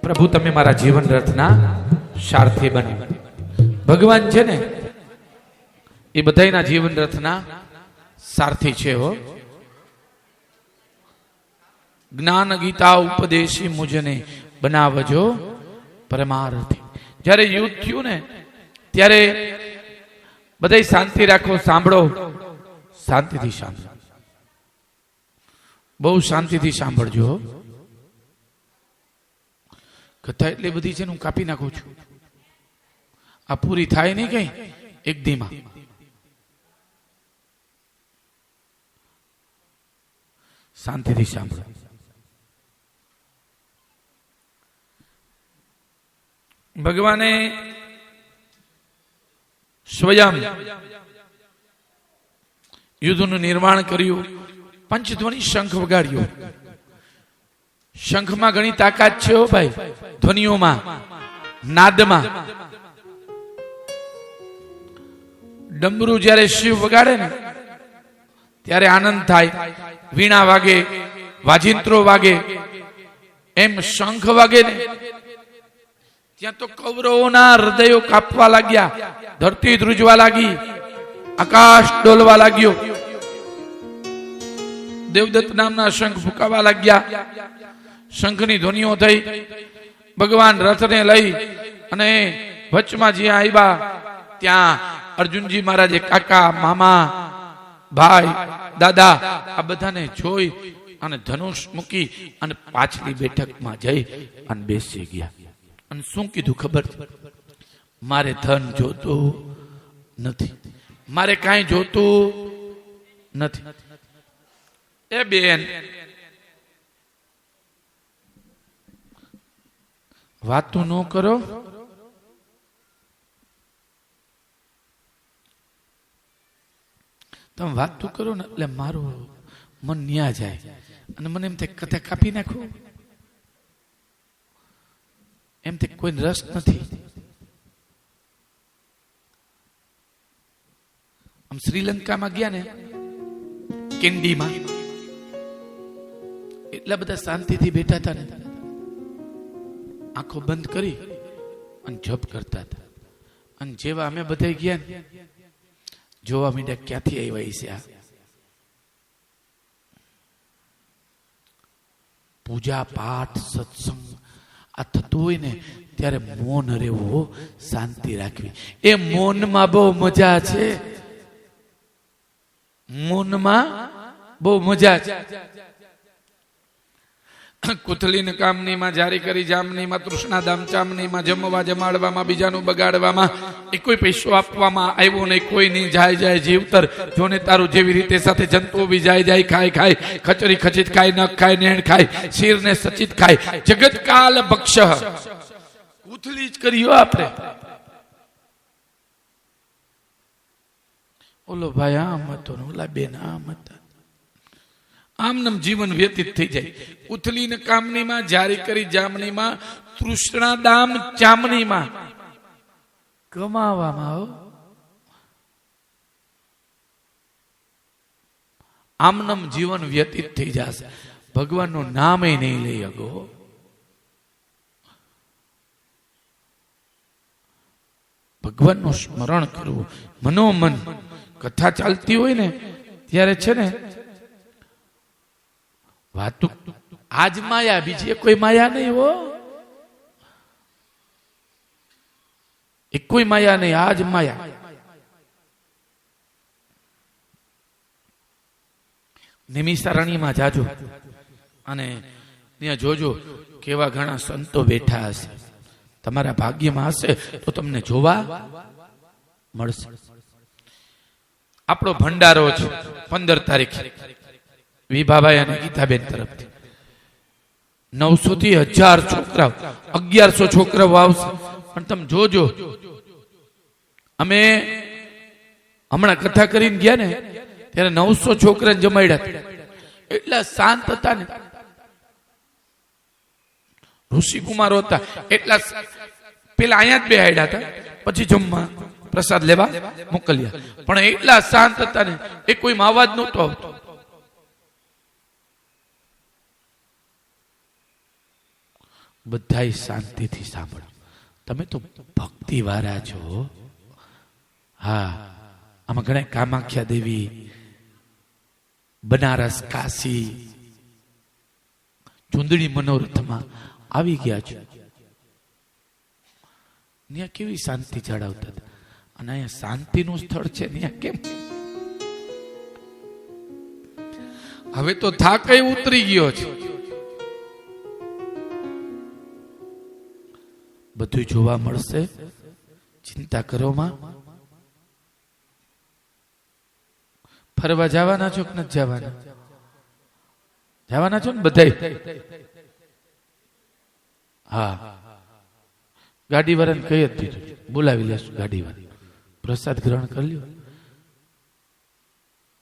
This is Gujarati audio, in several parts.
પ્રભુ તમે મારા જીવન રથના સારથી બને. ભગવાન છે ને એ બધાના જીવન રથના સારથી છે હો. જ્ઞાન ગીતા ઉપદેશી મુજને બનાવજો પરમારથી. જ્યારે યુદ્ધ થયું ને ત્યારે બધા શાંતિ રાખો, સાંભળો, શાંતિથી સાંભળો, બહુ શાંતિથી સાંભળજો. કથા એટલી બધી છે ને હું કાપી નાખું છું. આ પૂરી થાય નહીં કઈ એક દીમાં. શાંતિથી સાંભળો. ભગવાને સ્વયં યુદ્ધનું નિર્માણ કર્યું. પંચધ્વનિ શંખ વગાડ્યો. શંખમાં ઘણી તાકાત છે હો ભાઈ, ધ્વનિઓમાં, નાદમાં. ડમરું જ્યારે શિવ વગાડે ને ત્યારે આનંદ થાય. વીણા વાગે, વાજિંત્રો વાગે, એમ શંખ વાગે ને ત્યાં તો કૌરવોના હૃદયો કાપવા લાગ્યા, ધરતી ધ્રુજવા લાગી, આકાશ ડોલવા લાગ્યો. દેવદત્ત નામના શંખ ફૂંકાવા લાગ્યા. શંખની ધ્વનિઓ થઈ. ભગવાન રથને લઈ અને વચમાં જ્યાં આવ્યા ત્યાં અર્જુનજી મહારાજે કાકા, મામા, ભાઈ, દાદા આ બધાને જોઈ અને ધનુષ મૂકી અને પાછલી બેઠકમાં જઈ અને બેસી ગયા. અને શું કીધું ખબર છે? મારે ધન જોતું નથી, મારે કાંઈ જોતું નથી. એ બેન, વાતું ન કરો. તમે વાતું કરો ને એટલે મારું મન ન્યા જાય અને મને એમ થાય કથા કાપી નાખો. એમ તે કોઈ રસ નથી. આમ શ્રીલંકામાં ગયા ને કેન્ડીમાં, એટલા બધા શાંતિથી બેઠા હતા ને, આંખો બંધ કરી અને જપ કરતા હતા. અને જેવા અમે બધા ગયા ને જોવા માંડ્યા ક્યાંથી આવ્યા છે આ પૂજા પાઠ સત્સંગ આ થતું હોય ને ત્યારે મૌન રહેવું, શાંતિ રાખવી. એ મૌનમાં બહુ મજા છે. મૌનમાં બહુ મજા છે. કુથલીને કામનીમાં, જારી કરી જામનીમાં, તૃષ્ણાદામ ચામનીમાં, જમવા જમાડવામાં, બીજાનું બગાડવામાં, એ કોઈ પૈસો આપવામાં આવ્યો નહીં. કોઈ નહીં જાય જાય જીવતર જોને તારું. જેવી રીતે સાથે જંતુઓ બી જાય જાય ખાય ખાય, ખચરી ખચિત ખાય, નખ ખાય, નેણ ખાય, શીર ને સચિત ખાય. જગત કાલ બક્ષ. કુથલી જ કર્યો આપણે. ઓલો ભાઈ આમ હતો ને ઓલા બેન આમ હતા. આમ નામ જીવન વ્યતીત થઈ જાય. ઉથલી ને કામનીમાં, જારી કરી જામનીમાં, તૃષ્ણાદામ ચામનીમાં કમાવામાં આવો. આમ નામ જીવન વ્યતીત થઈ જશે. ભગવાનનું નામ એ નહીં લઈ અગો. ભગવાનનું સ્મરણ કરવું મનોમન. કથા ચાલતી હોય ને ત્યારે છે ને વાતું આજ માયા, બીજી કોઈ માયા નહીં હો. એક કોઈ માયા નહીં, આજ માયા. નિમિષારણ્યમાં જાજો અને ત્યાં જોજો કેવા ઘણા સંતો બેઠા હશે. તમારા ભાગ્યમાં હશે તો તમને જોવા મળશે. આપણો ભંડારો છે 15 તારીખે વિભાભાઈ અને ગીતાબેન તરફથી 900 થી 1000 છોકરાઓ, 1100 છોકરાઓ આવશે. પણ તમે જોજો, અમે હમણાં કથા કરીને ગયા ને ત્યારે 900 છોકરાને જમાડ્યા. એટલા શાંત હતા ને, ઋષિકુમારો હતા. એટલા પેલા અહીંયા જ બેહાડ્યા હતા, પછી જમવા પ્રસાદ લેવા મોકલ્યા. પણ એટલા શાંત હતા ને, એ કોઈ અવાજ નહોતો આવતો. બધાય શાંતિથી સાંભળો. તમે તો ભક્તિ વાળા છો. હા, આમાં ઘણા કામાખ્યા દેવી, બનારસ, કાશી, ચુંદડી મનોરથમાં આવી ગયા છો. ત્યાં કેવી શાંતિ જાળવતા હતા, અને અહીંયા શાંતિનું સ્થળ છે ત્યાં કેમ? હવે તો થાક ઉતરી ગયો છે. બધું જોવા મળશે, ચિંતા કરો માં. ફરવા જવાના છો કે નથી જવાના? જવાના છો ને બધા? હા, ગાડી વાળાને કહી જ દીધું, બોલાવી લેશું ગાડી વાળા, પ્રસાદ ગ્રહણ કરી લ્યો.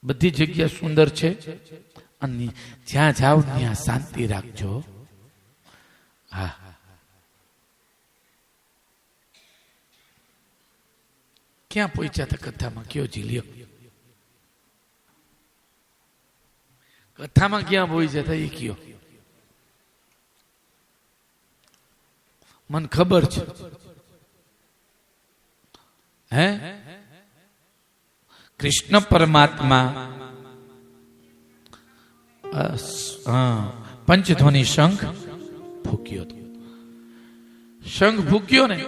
બધી જગ્યા સુંદર છે, અને જ્યાં જાઓ ત્યાં શાંતિ રાખજો. હા, ક્યાં પહોંચ્યા હતા કથામાં? કયો જીલ્યો કથામાં ક્યાં પહોંચ્યા હતા એ કયો? મને ખબર છે. હે, કૃષ્ણ પરમાત્મા પંચધ્વનિ શંખ ફૂક્યો હતો. શંખ ફૂક્યો ને,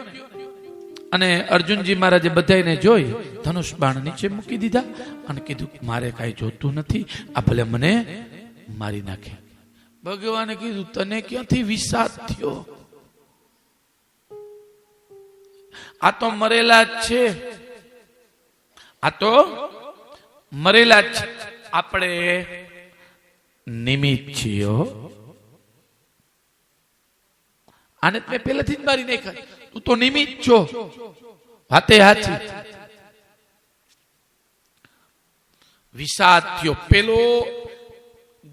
અને અર્જુનજી મહારાજે બધાને જોઈ ધનુષ બાણ નીચે મૂકી દીધા અને કીધું મારે કાંઈ જોતું નથી, આ ભલે મને મારી નાખે. ભગવાને કીધું તને ક્યાંથી વિષાદ થયો? આ તો મરેલા જ છે, આ તો મરેલા જ છે. આપણે નિમિત્ત છીએ. આને મેં પહેલાથી જ મારી નાખ્યા. તું તો નિમિત્ત છો. વાતે હાચી. વિષાદ થયો. પેલો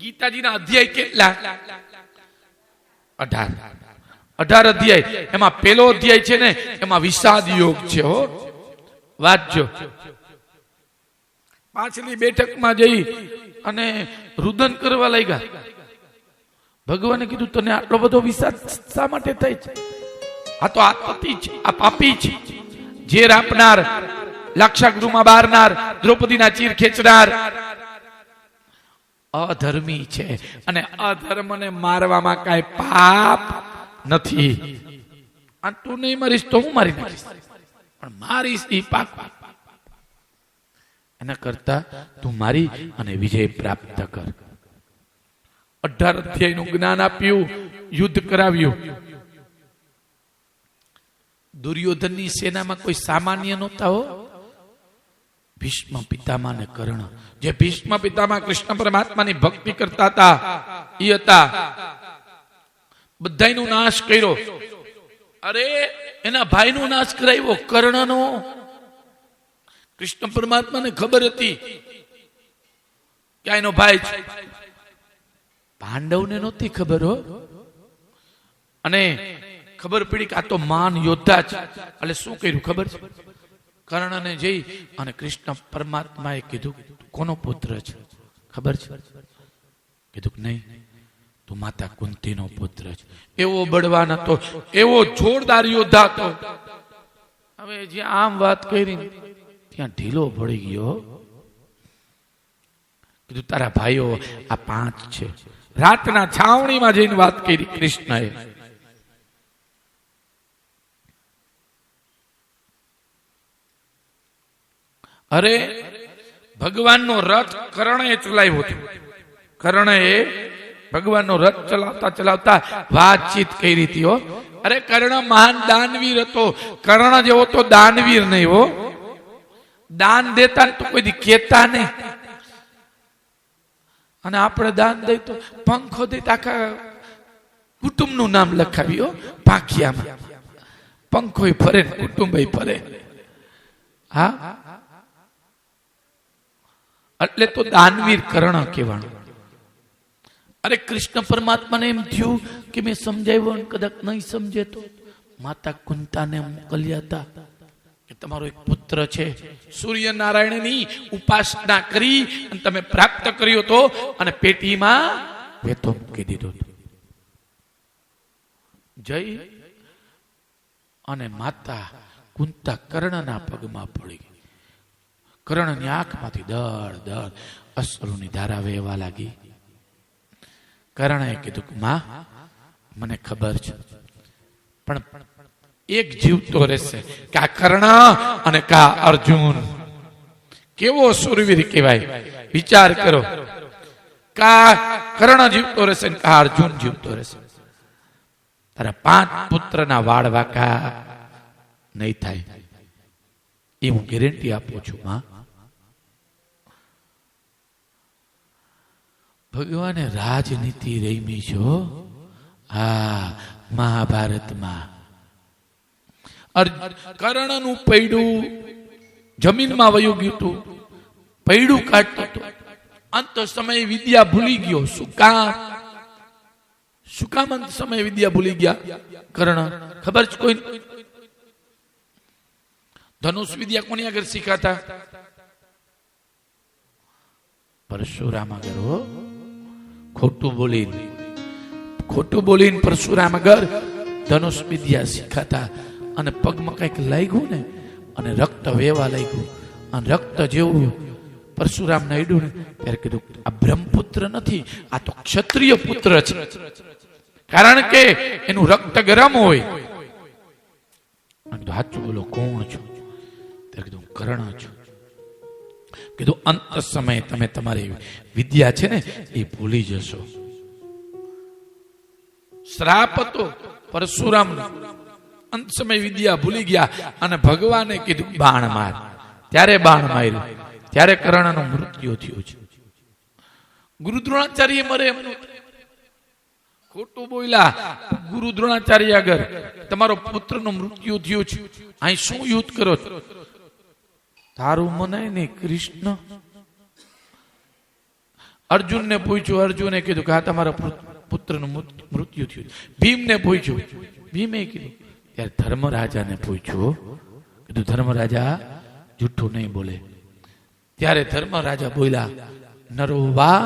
ગીતાજીના અધ્યાય કેટલા? 18 અધ્યાય. એમાં પેલો અધ્યાય છે ને, એમાં વિષાદ યોગ છે. હો, વાંચજો. પાછલી બેઠકમાં જઈ અને રુદન કરવા લાગ્યા. ભગવાને કીધું તને આટલો બધો વિષાદ શા માટે થાય છે? આ તો આતતી છે, આ પાપી છે, ઝેર આપનાર, લાક્ષાગૃહમાં બારનાર, દ્રૌપદીના ચીર ખેંચનાર, અધર્મી છે. અને અધર્મને મારવામાં કાંઈ પાપ નથી. આ તું નહીં મારીશ તો હું મારી નાખીશ, પણ મારીશ એ પાપ. એના કરતા તું મારી અને વિજય પ્રાપ્ત કર. 18 અધ્યાયનું જ્ઞાન આપ્યું, યુદ્ધ કરાવ્યું. દુર્યોધનની સેનામાં કોઈ સામાન્ય નહોતા. હો, ભીષ્મ પિતામહ અને કર્ણ. જે ભીષ્મ પિતામહ કૃષ્ણ પરમાત્માની ભક્તિ કરતા હતા એ હતા. બધાયનો નાશ કર્યો. અરે એના ભાઈનો નાશ કરાવ્યો, કર્ણનો. કૃષ્ણ પરમાત્માને ખબર હતી કે એનો ભાઈ છે. પાંડવને નહોતી ખબર. હો, અને ખબર પડી કે આ તો માન યોદ્ધા છે. એટલે શું કર્યું ખબર છે? કર્ણને જઈ અને કૃષ્ણ પરમાત્માએ કીધું કોનો પુત્ર છે ખબર છે? કીધું નહીં, તું માતા કુંતીનો પુત્ર છે. એવો બળવાન હતો, એવો જોરદાર યોદ્ધા હતો. હવે જ્યાં આમ વાત કરી ત્યાં ઢીલો પડી ગયો. કીધું તારા ભાઈઓ આ 5 છે. રાતના છાવણીમાં જઈને વાત કરી કૃષ્ણએ. અરે ભગવાનનો રથ કર્ણએ ચલાવ્યો હતો. કર્ણએ ભગવાનનો રથ ચલાવતા ચલાવતા વાતચીત કરી હતી. હો, અરે કર્ણ મહાન દાનવીર હતો. કર્ણ જેવો તો દાનવીર નહીં. હો, દાન દેતા તો કોઈ દી કહેતા નહીં. અને આપણે દાન દઈ તો પંખો દઈ આખા કુટુંબનું નામ લખાવ્યો પાખિયામાં. પંખો ફરે, કુટુંબ ફરે. હા, એટલે તો દાનવીર કર્ણ કહેવાનું. અરે કૃષ્ણ પરમાત્માને એમ થયું કે મેં સમજાવ્યું, કદાચ નહીં સમજે તો માતા કુંતાને મોકલ્યા હતા કે તમારો એક પુત્ર છે. સૂર્યનારાયણની ઉપાસના કરી અને તમે પ્રાપ્ત કર્યો તો, અને પેટીમાં વેતો મૂકી દીધો. જઈ અને માતા કુંતા કર્ણના પગમાં પડી ગઈ. કર્ણની આંખમાંથી દળ દળ અશ્રુની ધારા વહેવા લાગી. કર્ણએ કીધું કે માં, મને ખબર છે, પણ એક જીવતો રહેશે કે આ કર્ણ અને કા અર્જુન. કેવો સુરવીર કહેવાય, વિચાર કરો. કા કર્ણ જીવતો રહેશે ને કા અર્જુન જીવતો રહેશે. તારા 5 પુત્રના વાળ વાંકા નહીં થાય, એ હું ગેરંટી આપું છું માં. ભગવાને રાજનીતિ રમી છો. હા, મહાભારતમાં કર્ણનું પૈડું જમીનમાં વયું ગયું હતું. પૈડું કાઢતો હતો. અંત સમયે વિદ્યા ભૂલી ગયો. શું કામ અંત સમયે વિદ્યા ભૂલી ગયા કર્ણ? ખબર છે કોઈ? ધનુષ વિદ્યા કોની આગળ શીખાતા? પરશુરામ આગળ. હો, ખોટું બોલીને પરશુરામ આગળ ધનુષ વિદ્યા શીખાતા. અને પગમાં કઈક લાગ્યું ને, અને રક્ત વહેવા લાગ્યું, અને રક્ત જેવું પરશુરામ ને અડ્યું ને, ત્યારે કીધું આ બ્રહ્મપુત્ર નથી, આ તો ક્ષત્રિય પુત્ર છે. કારણ કે એનું રક્ત ગરમ હોય. અને સાચું બોલો, કોણ છો? ત્યારે કીધું કર્ણ છું. કીધું અંત સમયે તમે તમારી વિદ્યા છે ને એ ભૂલી જશો. શ્રાપ હતો પરશુરામ. અંત સમય વિદ્યા ભૂલી ગયા અને ભગવાને કીધું બાણ માર. ત્યારે બાણ માર્યું. ત્યારે કર્ણનું મૃત્યુ થયું છે. ગુરુ દ્રોણાચાર્ય મરે એમ નહોતું. ખોટું બોલ્યા ગુરુ દ્રોણાચાર્ય આગળ, તમારો પુત્રનું મૃત્યુ થયું છે, અહીં શું યુદ્ધ કરો છો? તારું મનાય ને કૃષ્ણ. અર્જુનને પૂછ્યું. અર્જુને કીધું કે આ તમારા પુત્રનું મૃત્યુ થયું. ભીમને પૂછ્યું. ભીમે કીધું. ત્યારે ધર્મરાજાને પૂછ્યું. કીધું ધર્મરાજા જૂઠું નહીં બોલે. ત્યારે ધર્મરાજા બોલ્યા, નરોવા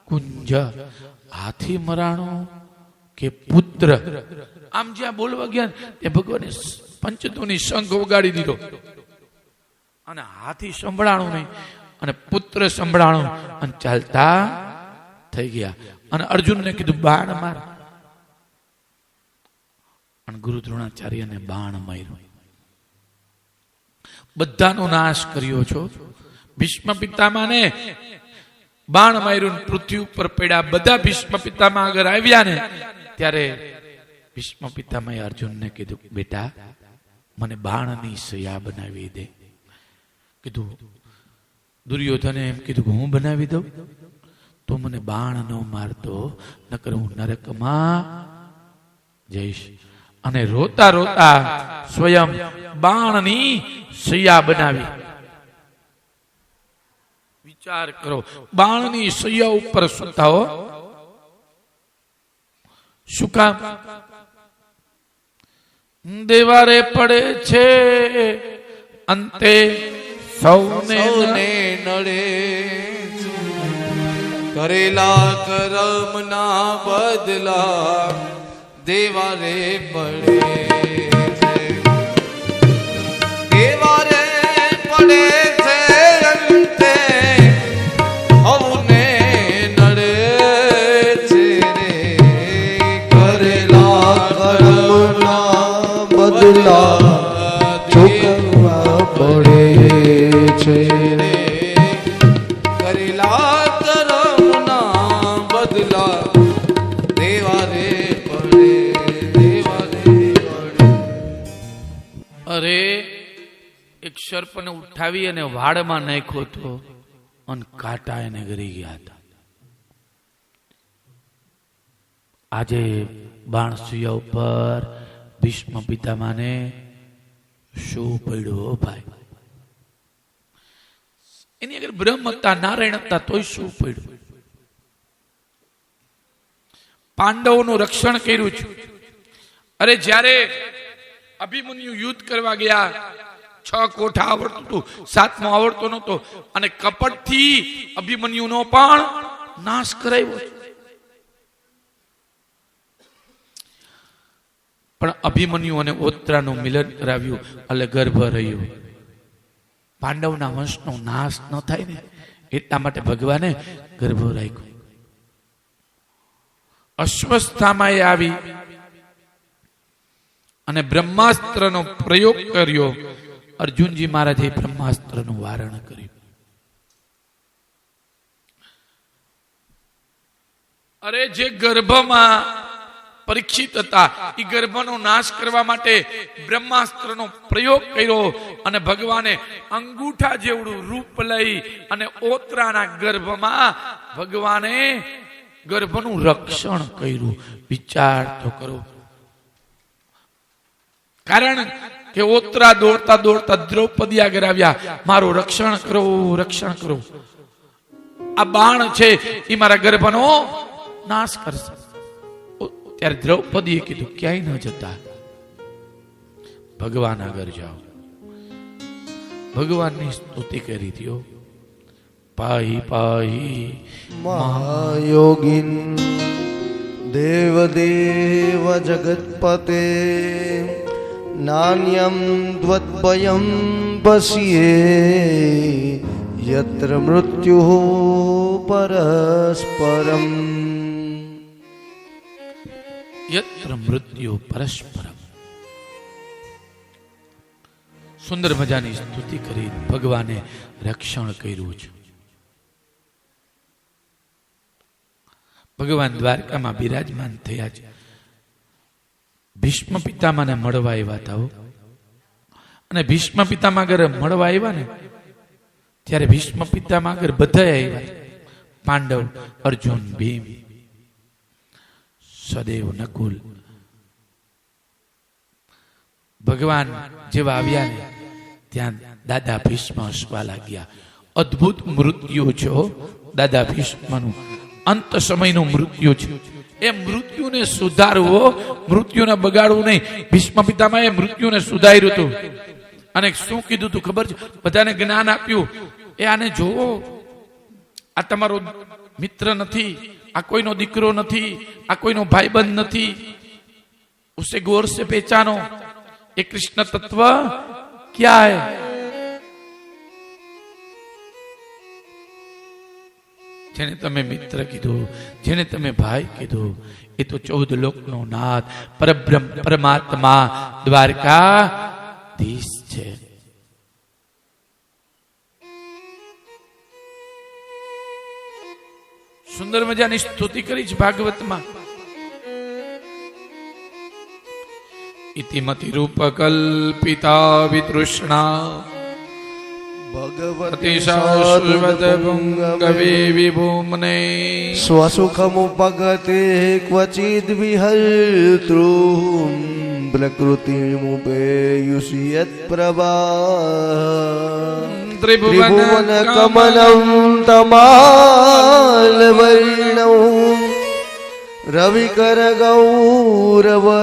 કુંજ, હાથી મરાણો કે પુત્ર? આમ જ્યાં બોલવા ગયા ત્યાં ભગવાને પંચધ્વનિ શંખ વગાડી દીધો, અને હાથી સંભળાણું નહીં, અને પુત્ર સંભળાણું, અને ચાલતા થઈ ગયા. અને અર્જુનને કીધું બાણ માર. અને ગુરુ દ્રોણાચાર્યને બાણ માર્યું. બધાનો નાશ કર્યો છો. ભીષ્મ પિતામાને બાણ માર્યું, પૃથ્વી ઉપર પડ્યા. બધા ભીષ્મ પિતામહ આગળ આવ્યા ને, ત્યારે ભીષ્મ પિતામહે અર્જુનને કીધું, બેટા મને બાણની સયા બનાવી દે. કીધું દુર્યોધને એમ કીધું કે હું બનાવી દઉં? તો મને બાણ ન મારતો, નકર હું નરકમાં જઈશ. અને રોતા રોતા સ્વયં બાણની સૈયા બનાવી. વિચાર કરો, બાણની સૈયા ઉપર સુતા હો. શું કામ? દેવારે પડે છે અંતે સૌને નડે. કરેલા કર્મના બદલા દેવારે પડે છે. દેવારે પડે છે અંતે સૌને નડે છે રે. કરેલા કર્મના બદલા ચૂકવવા પડે છે રે. કરેલા કર્મના બદલા દેવારે પડે, દેવારે પડે. અરે એક સર્પને ઉઠાવી અને વાડમાં નાખ્યો હતો, અને કાંટા એને ગરી ગયા હતા. આજે બાણસુયા ઉપર ભીષ્મ પિતામાને શું પડ્યું ભાઈ? એની આગળ બ્રહ્મ હતા, નારાયણ હતા, તોય શું પડ્યું? પાંડવોનું રક્ષણ કર્યું છે. અરે જ્યારે અભિમન્યુ યુદ્ધ કરવા ગયા, 6 કોઠા આવડતું હતું, 7મો આવડતો નહોતો, અને કપટથી અભિમન્યુનો પણ નાશ કરાવ્યો. પણ અભિમન્યુ અને ઓત્રાનું મિલન કરાવ્યું એટલે ગર્ભ રહ્યું. પાંડવના વંશનો નાશ ન થાય ને એટલા માટે ભગવાને ગર્ભ રાખ્યો. અશ્વસ્થામાં આવી અને બ્રહ્માસ્ત્રનો પ્રયોગ કર્યો. અર્જુનજી મહારાજે બ્રહ્માસ્ત્રનું વારણ કર્યું. અરે જે ગર્ભમાં પરીક્ષિત હતા એ ગર્ભનો નાશ કરવા માટે બ્રહ્માસ્ત્રનો પ્રયોગ કર્યો અને ભગવાને અંગૂઠા જેવડું રૂપ લઈ અને ઓત્રાના ગર્ભમાં ભગવાને ગર્ભનું રક્ષણ કર્યું. વિચાર તો કરો. કારણ કે ઓત્રા દોડતા દોડતા દ્રૌપદી આગળ આવ્યા, મારું રક્ષણ કરો, રક્ષણ કરો. આ બાણ છે એ મારા ગર્ભનો નાશ કરશે. ત્યારે દ્રૌપદીએ કીધું ક્યાંય ન જતા, ભગવાન આગળ જાઓ. ભગવાનની સ્તુતિ કરી દો. પાહી પાહી મહાયોગીન દેવદેવ જગતપતે નાન્યમ દ્વદ્ભયમ પશ્યે યત્ર મૃત્યુઃ પરસ્પરમ. યત્ર મૃત્યુ પરસ્પરમ. સુંદર મજાની સ્તુતિ કરી ભગવાને રક્ષણ કર્યું છે. ભગવાન દ્વારકામાં બિરાજમાન થયા છે. ભીષ્મ પિતામાને મળવા આવ્યા હતા. અને ભીષ્મ પિતામહ આગળ મળવા આવ્યા ને ત્યારે ભીષ્મ પિતામહ આગળ બધા આવ્યા. પાંડવ, અર્જુન, ભીમ, સદેવ, નકુલ. ભગવાન જેવા આવ્યા ને ત્યાં દાદા ભીષ્મ હસવા લાગ્યા. અદ્ભુત મૃત્યુ છે દાદા ભીષ્મનું. અંત સમયનું મૃત્યુ છે. એ મૃત્યુને સુધારવો, મૃત્યુને બગાડવું નહીં. ભીષ્મ પિતામહે એ મૃત્યુને સુધાર્યું હતું. અને શું કીધું તું ખબર છે? બધાને જ્ઞાન આપ્યું. એ આને જોવો, આ તમારો મિત્ર નથી, આ કોઈનો દીકરો નથી, આ કોઈનો ભાઈબંધ નથી. ઉસે ગौर से पहचानो ये कृष्ण तत्व क्या है. જેને તમે મિત્ર કીધું, જેને તમે ભાઈ કીધું, એ તો 14 લોકનો નાથ પરબ્રહ્મ પરમાત્મા દ્વારકાધીશ છે. સુંદર મજાની સ્તુતિ કરી છે ભાગવતમાં. ઇતિમતિ રૂપકલ્પિતા વિતૃષ્ણા ભગવતી શાશ્વત પુંગવે વિભૂમને સ્વસુખમુપગતે ક્વચિદ વિહર્તૃ પ્રકૃતિમુપેયુષિ યત્પ્રભા ત્રિભુવન કમલં તમાલવર્ણં રવિકર ગૌરવરંબરં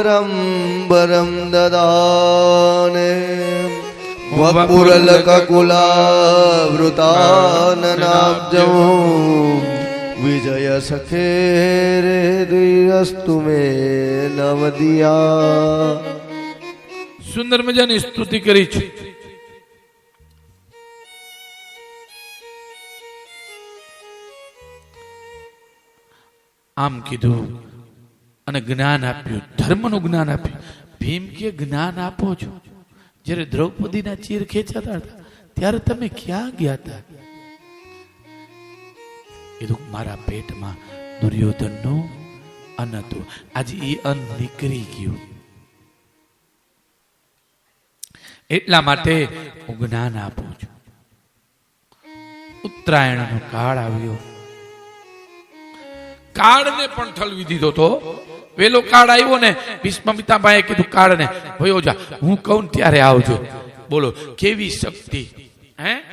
દદાને વપુરલકકુલાવૃતાનનાબ્જં વિજય સખેરેદિરસ્તુ મે નવદિયા. સુંદર મજાની સ્તુતિ કરી છે. આમ કીધું અને જ્ઞાન આપ્યું, ધર્મનું જ્ઞાન આપ્યું. ભીમ કે જ્ઞાન આપો છો. જ્યારે દ્રૌપદીના ચીર ખેંચાતા હતા ત્યારે તમે ક્યાં ગયા હતા? કીધું મારા પેટમાં દુર્યોધનનું અન્ન હતું, આજે એ અન્ન નીકળી ગયું. એટલા માટે હું જ્ઞાન આપું છું. ઉત્તરાયણનો કાળ આવ્યો. કાળને પણ ઠલવી દીધો તો. વેલો કાળ આવ્યો ને, ભીષ્મ પિતામહે કીધું કાળને ભયો જા, હું કહું ત્યારે આવજો. બોલો કેવી શક્તિ હે!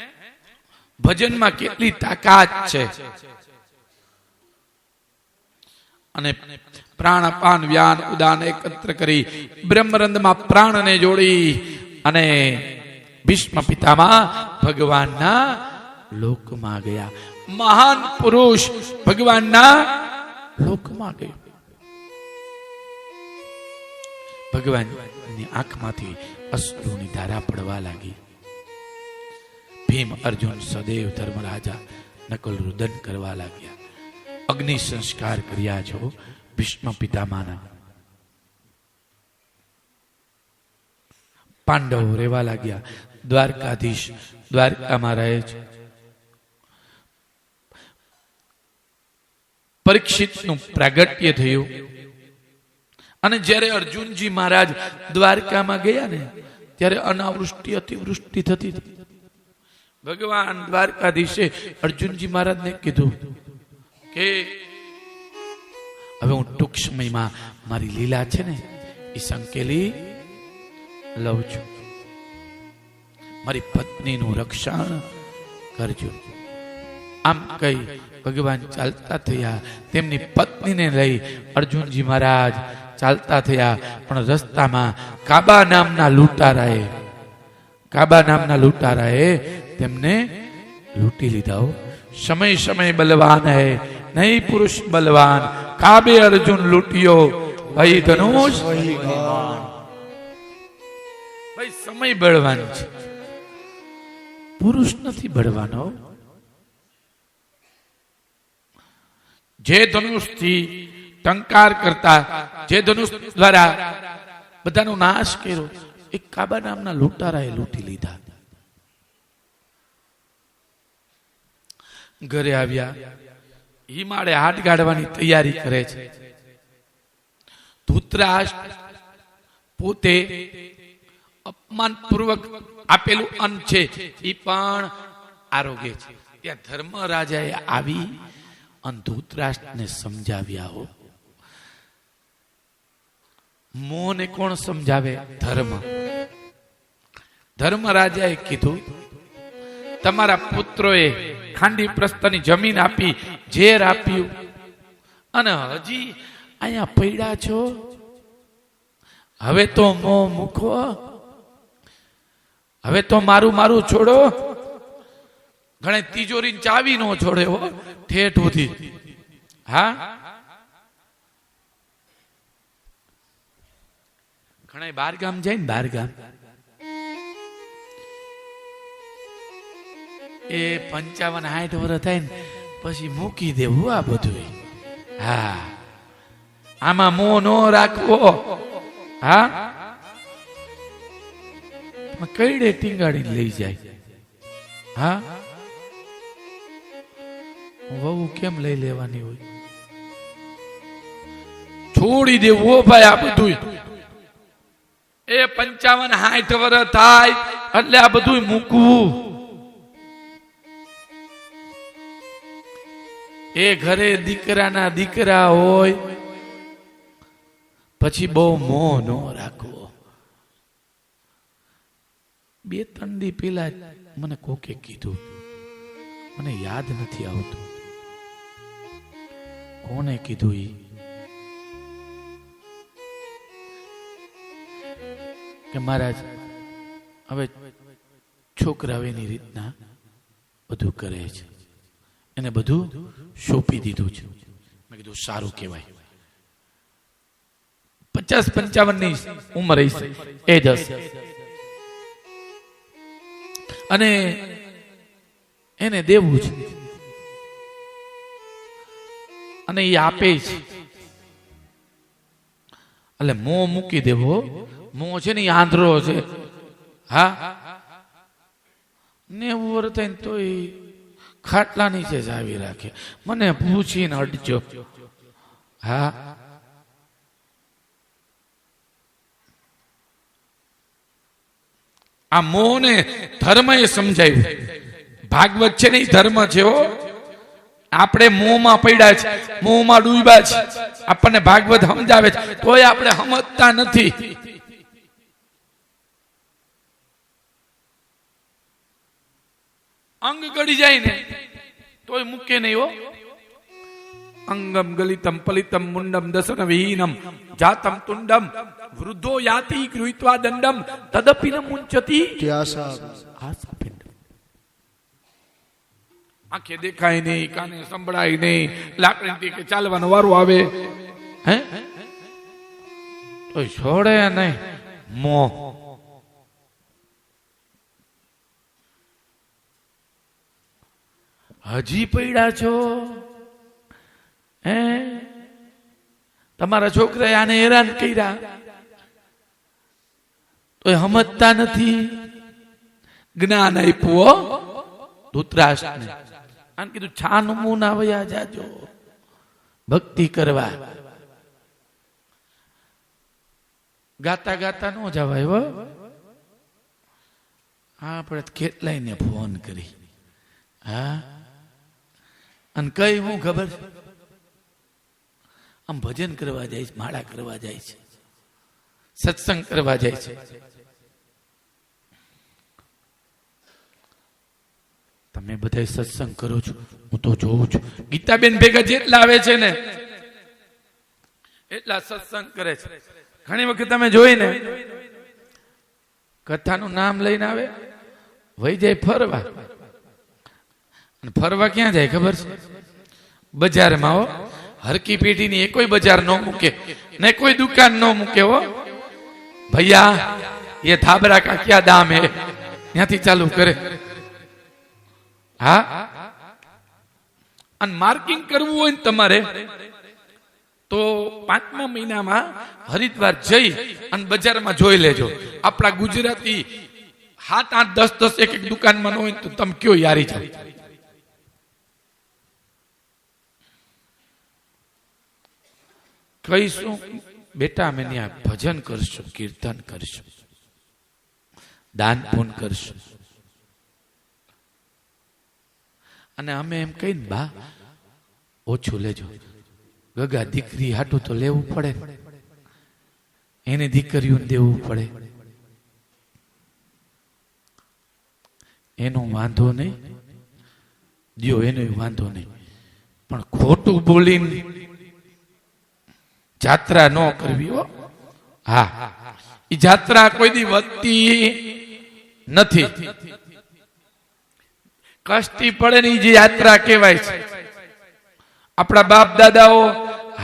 ભજનમાં કેટલી તાકાત છે. અને પ્રાણપાન વ્યાન ઉદાન એકત્ર કરી બ્રહ્મરંધમાં પ્રાણને જોડી અને ભીષ્મ પિતામહ ભગવાનના લોકમાં ગયા. મહાન પુરુષ ભગવાનના લોકમાં ગયો. ભગવાનની આંખમાંથી અશ્રુની ધારા પડવા લાગી. ભીમ અર્જુન સદેવ ધર્મરાજા નકલ રુદન કરવા લાગ્યા. અગ્નિ સંસ્કાર કર્યા છો ભીષ્મ પિતામાના. પાંડવો રહેવા લાગ્યા. દ્વારકાધીશ દ્વારકામાં રહે છે. પરીક્ષિતનું પ્રાગટ્ય થયું અને જ્યારે અર્જુનજી મહારાજ દ્વારકામાં ગયા ને ત્યારે અનાવૃષ્ટિ અતિવૃષ્ટિ થતી હતી. ભગવાન દ્વારકાધીશે અર્જુનજી મહારાજને કીધું કે હવે હું ટૂંક સમયમાં મારી લીલા છે ને એ સંકેલી લઉં છું. મારી પત્નીનું રક્ષણ કરજો. આમ કઈ ભગવાન ચાલતા થયા. તેમની પત્નીને લઈ અર્જુનજી મહારાજ ચાલતા થયા. પણ રસ્તામાં કાબા નામના લૂંટારાએ તેમને લૂંટી લીધા. સમય સમય બલવાન હૈ નહીં પુરુષ બલવાન, કાબે અર્જુન લૂંટ્યો ભાઈ ધનુષ. ભાઈ સમય બળવાન છે, પુરુષ નથી બળવાનો. જે ધનુષથી ટંકાર કરતા, જે ધનુષ દ્વારા બધાનો નાશ કર્યો, એક કાબા નામના લૂંટારાએ લૂંટી લીધા. ઘરે આવ્યા. હિમાળે હાથ ગાળવાની તૈયારી કરે છે. ધૃતરાષ્ટ્ર પોતે અપમાનપૂર્વક આપેલું અન્ન છે એ પણ આરોગે છે. ત્યાં ધર્મરાજાએ આવી અને ધૃતરાષ્ટ્રને સમજાવ્યા. હો, મોહને કોણ સમજાવે? ધર્મરાજાએ કીધું તમારા પુત્રોએ ખાંડી પ્રસ્થની જમીન આપી, ઝેર આપ્યું અને હજી અહીંયા પડ્યા છો. હવે તો મોં મૂકો, હવે તો મારું છોડો. ઘણે તિજોરી ચાવી નો છોડે હો, ઠેઠ સુધી. હા, ઘણા બાર ગામ જાય ને, બાર ગામ એ 55-60 વર્ષ થાય ને પછી મૂકી દેવું આ બધું. હા, આમાં મોહ નો રાખવો. હા, કઈડે ટીંગાડીને લઈ જાય. હા, વહુ કેમ લઈ લેવાની હોય? છોડી દેવું ભાઈ આ બધું. એ 55-60 વર્ષ થાય એટલે આ બધું મૂકવું. એ ઘરે દીકરાના દીકરા હોય પછી બહુ મોહ ન રાખવો. 2-3 દી પેલા મને કોકે કીધું, મને યાદ નથી આવતું કોને કીધું. કે મહારાજ હવે છોકરા એની રીતના બધું કરે છે, એને બધું સોંપી દીધું છે. મેં કીધું સારું કહેવાય. 50-55 ની ઉંમર હશે, એ જ હશે. અને એને દેવું છે અને એ આપે છે. એટલે મોં મૂકી દેવો. મોં છે ને આંધળો છે. હા, 90 વર્ષ થાય ને તો એ ખાટલા નીચે જ આવી રાખે. મને પૂછીને અડજો. હા, આ મોહને ધર્મ એ સમજાવ્યું. ભાગવત છે ને એ ધર્મ છે. આપણે મોહમાં પડ્યા છે, મોહમાં ડૂબ્યા છે. આપણને ભાગવત સમજાવે છે તોય આપણે સમજતા નથી. અંગ ગળી જાય ને તોય મૂકે નહીં. હો, અંગમ ગલિતમ પલિતમ મુંડમ દસન વિહીનમ જાતમ તુંડમ વૃદ્ધો યાતિ ગૃહીત્વા દંડમ તદપિ ન મુંચતિ આસાપિંડ. આંખે દેખાય નહીં, કાને સંભળાય નહીં, લાકડીથી કે ચાલવાનો વારો આવે હે તો છોડે નહીં મોહ. હજી પડ્યા છો હે? તમારા છોકરાએ આને હેરાન કર્યા તો એ સમજતા નથી. જ્ઞાન આપ્યું ધૃતરાષ્ટ્રને. આને કીધું છાનું મું ના વયા જાજો ભક્તિ કરવા. ગાતા ગાતા નો જવાય હો. આપણે કેટલાયને ફોન કરી. હા, અને કઈ હું ખબર, આમ ભજન કરવા જાય છે, માળા કરવા જાય છે, સત્સંગ કરવા જાય છે. તમે બધા સત્સંગ કરો છો, હું તો જોઉં છું. ગીતાબેન ભેગા જેટલા આવે છે ને એટલા સત્સંગ કરે છે. ઘણી વખત તમે જોઈને કથાનું નામ લઈને આવે, વહી જાય ફરવા. ફરવા ક્યાં જાય ખબર છે? બજારમાં. હો, હરકી પેઢીની એ કોઈ બજાર ન મૂકે ને કોઈ દુકાન ન મૂકે. હો ભૈયા, ये थाबरा का क्या दाम है, ત્યાંથી ચાલુ કરે. હા, અને માર્કિંગ કરવું હોય ને તમારે તો 5મા મહિનામાં હરિદ્વાર જઈ અને બજારમાં જોઈ લેજો. આપણા ગુજરાતી 7, 8, 10, 10 એક દુકાનમાં ન હોય તો તમે કયો યારી જાવ. કહીશું બેટા અમે ત્યાં ભજન કરશું, કીર્તન કરશું, દાન પૂન કરશું. અને અમે એમ કહીને બા ઓછું લેજો. ગગા દીકરી હાટું તો લેવું પડે, એને દીકરીઓને દેવું પડે. એનો વાંધો નહીં, દિયો એનો વાંધો નહીં, પણ ખોટું બોલીને જાત્રા ન કરવી. હો હા, એ જાત્રા કોઈ દી વધતી નથી. કષ્ટી પડે ને જે યાત્રા કહેવાય છે. આપણા બાપ દાદાઓ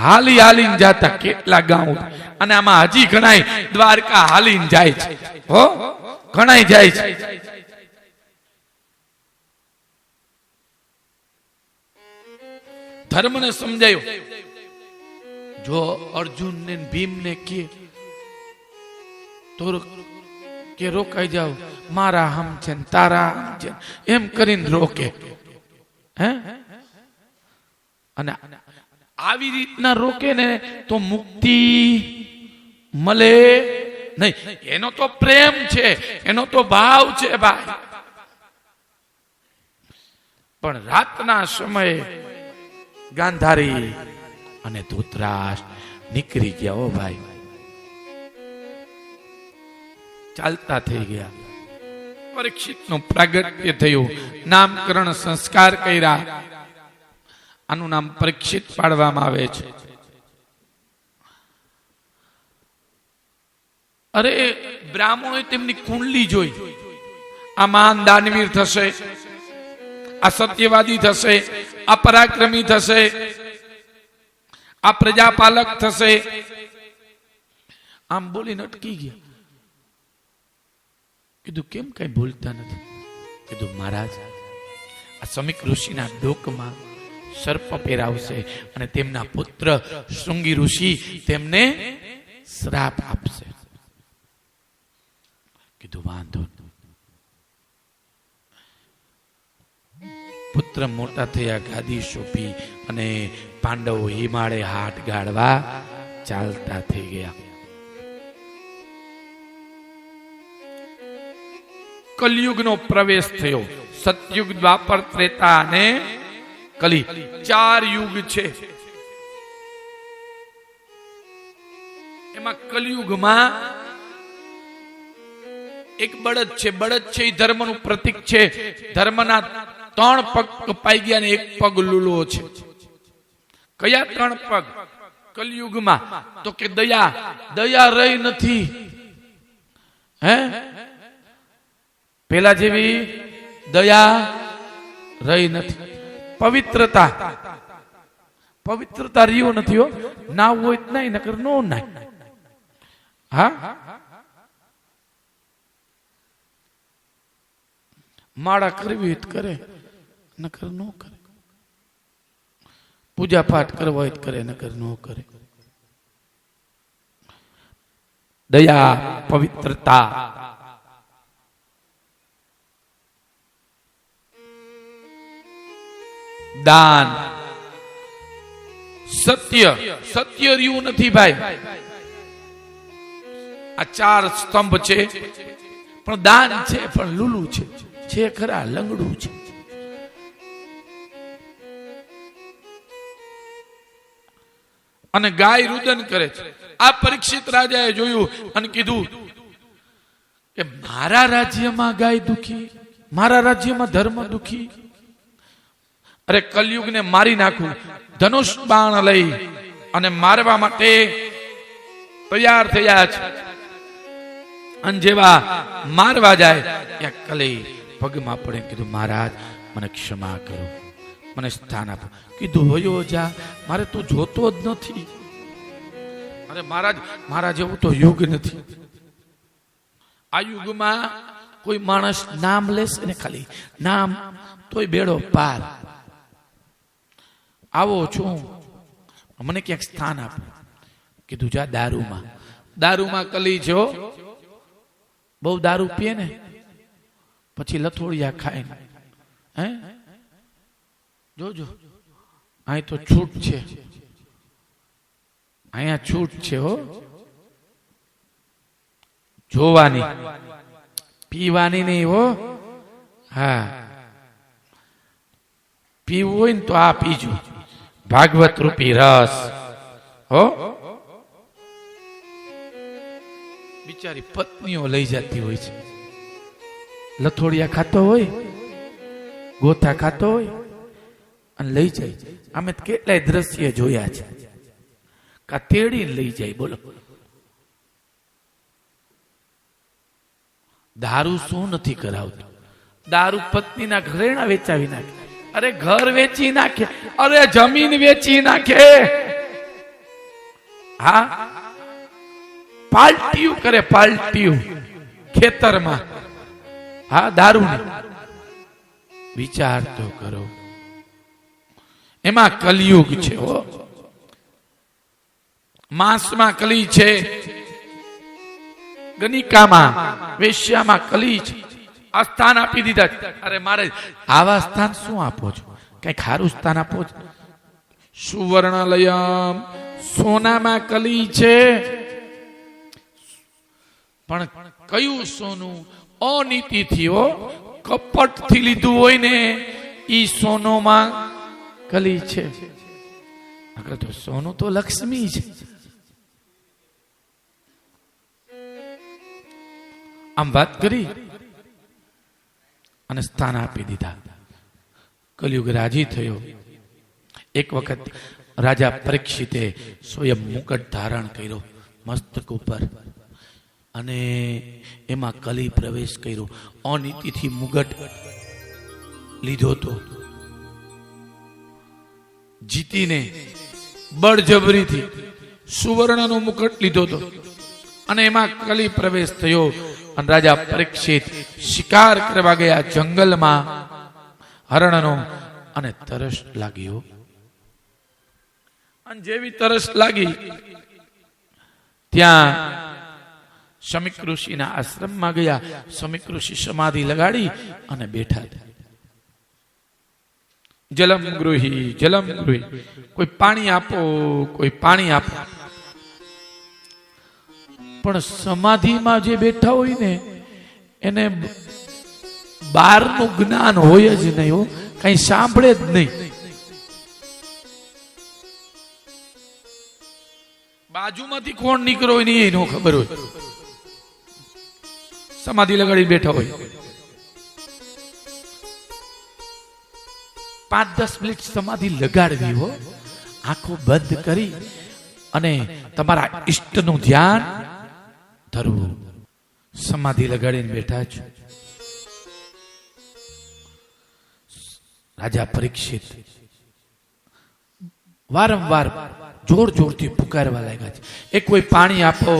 હાલી હાલીને જાતા કેટલા ગાઉં, અને આમાં હજી ઘણાય દ્વારકા હાલીને જાય છે. હો, ઘણાય જાય છે. ધર્મને સમજાયો. જો અર્જુન ને ભીમ ને તો કે રોકાઈ જાવ, મારા હમ છે તારા હમ છે એમ કરીને રોકે. હે, અને આવી રીતના રોકે ને તો મુક્તિ મળે નહીં. એનો તો પ્રેમ છે, એનો તો ભાવ છે ભાઈ. પણ રાતના સમયે ગાંધારી અને ધૃતરાષ્ટ્ર નીકળી ગયા. હો ભાઈ, ચાલતા થઈ ગયા. પરીક્ષિતનું પ્રાગટ્ય થયું, નામકરણ સંસ્કાર કર્યા. આનું નામ પરીક્ષિત પાડવામાં આવે છે. અરે બ્રાહ્મણોએ તેમની કુંડલી જોઈ. આ મહાન દાનવીર થશે, આ સત્યવાદી થશે, આ પરાક્રમી થશે, આ પ્રજાપાલક થશે. આમ બોલીને અટકી ગયા. કીધું કેમ કઈ બોલતા નથી? કીધું મહારાજ, આ સમીક ઋષિના ડોકમાં સર્પ પહેરાવશે અને તેમના પુત્ર શૃંગી ઋષિ તેમને શ્રાપ આપશે. કીધું વાંધો નહીં. પુત્ર મોટા થયા, ગાદી સોંપી અને પાંડવો હિમાળે હાટ ગાળવા ચાલતા થઈ ગયા. કલયુગનો પ્રવેશ થયો. સતયુગ, દ્વાપર, ત્રેતા અને કલી, 4 યુગ છે. એમાં કલયુગમાં એક બળદ છે. બળદ છે એ ધર્મનું પ્રતીક છે. ધર્મના 3 પગ કપાઈ ગયા ને 1 પગ લૂલો છે. કયા 3 પગ કલયુગમાં? તો કે દયા. દયા રહી નથી. હે, પેલા જેવી દયા રહી નથી. પવિત્રતા, પવિત્રતા રહ્યો નથી. હો, ના હોય નહીં, નકર નો નાય. હા, માળા કરવી હોય તો કરે, નકર ન કરે. પૂજા પાઠ કરવા હોય તો કરે, નકર ન કરે. દયા, પવિત્રતા, દાન, સત્ય. સત્ય રહ્યું નથી ભાઈ. આ 4 સ્તંભ છે, પણ દાન છે પણ લુલું છે ખરા, લંગડું છે. અને ગાય રુદન કરે છે. આ પરીક્ષિત રાજાએ જોયું અને કીધું કે મારા રાજ્યમાં ગાય દુખી, મારા રાજ્યમાં ધર્મ દુખી. અરે કલયુગને મારી નાખું. ધનુષ બાણ લઈ અને મારવા માટે તૈયાર થયા છે. અને જેવા મારવા જાય ત્યાં કલી પગમાં પડે, કીધું મહારાજ મને ક્ષમા કરો, મને સ્થાન આપો. કીધું હોયો જા, મારે તું જોતો જ નથી. અરે મહારાજ, મારા જેવું તો યુગ નથી. આ યુગમાં કોઈ માણસ નામ લેશે ને, ખાલી નામ, તોય બેડો પાર. આવો છું, મને ક્યાંક સ્થાન આપો. કીધું જા દારૂમાં. દારૂમાં કલી છો, બહુ દારૂ પીએ ને પછી લથોડિયા ખાય ને, હે જોજો અહીં તો છૂટ છે, અહીંયા છૂટ છે હો. જોવાની, પીવાની નહીં હો. હા, પીવું હોય ને તો આ પીજો, ભાગવત રૂપી રસ હો. બિચારી પત્નીઓ લઈ જતી હોય છે, લથોડિયા ખાતો હોય, ગોથા ખાતો હોય અને લઈ જાય. અમે કેટલાય દ્રશ્ય જોયા છે, કા તેડીને લઈ જાય. બોલો, દારૂ શું નથી કરાવતું? દારૂ પત્નીના ઘરેણા વેચાવી નાખે, અરે ઘર વેચી નાખે, અરે જમીન વેચી નાખે. હા, પાર્ટીયું કરે, પાર્ટીયું ખેતરમાં. હા, દારૂ વિચાર તો કરો. એમાં કલયુગ છે હો. માંસમાં કલી છે, ગનિકામાં, વેશ્યામાં કલી છે. આ સ્થાન આપી દીધા. અરે મારે આવા સ્થાન શું આપો છો? કઈ ખારું સ્થાન આપો છો? સુવર્ણાલયમ, સોનામાં કલી છે, પણ કયું સોનું? અનીતિથી હો, કપટથી લીધું હોય ને ઈ સોનોમાં કલી છે. અગર તો સોનું તો લક્ષ્મી છે. આમ વાત કરી અને સ્થાન આપી દીધા. કલયુગ રાજી થયો. એક વખત રાજા પરીક્ષિતે સ્વયં મુકટ ધારણ કર્યો મસ્તક ઉપર, અને એમાં કલી પ્રવેશ કર્યો. અનીતિથી મુગટ લીધો તો, જીતીને બળજબરીથી સુવર્ણનો મુકટ લીધો તો, અને એમાં કલી પ્રવેશ થયો. અને રાજા પરીક્ષિત શિકાર કરવા ગયા જંગલમાં હરણનો, અને તરસ લાગ્યો. અને જેવી તરસ લાગી ત્યાં શમિક ઋષિના આશ્રમમાં ગયા. શમિક ઋષિ સમાધિ લગાડી અને બેઠા હતા. જલમ ગૃહી, જલમ ગૃહી, કોઈ પાણી આપો, કોઈ પાણી આપો. પણ સમાધિમાં જે બેઠા હોય ને એને બહારનું જ્ઞાન હોય જ નહીં હો, કઈ સાંભળે જ નહીં. બાજુમાંથી કોણ નીકળો હોય નહીં એનો ખબર હોય. સમાધિ લગાડી બેઠા હોય, 5-10 મિનિટ સમાધિ લગાડવી હો, આંખો બંધ કરી અને તમારા ઈષ્ટનું ધ્યાન ધરવું. સમાધિ લગાડીને બેઠા છો. રાજા પરીક્ષિત વારંવાર જોર જોરથી પુકારવા લાગ્યા છે. એ કોઈ પાણી આપો,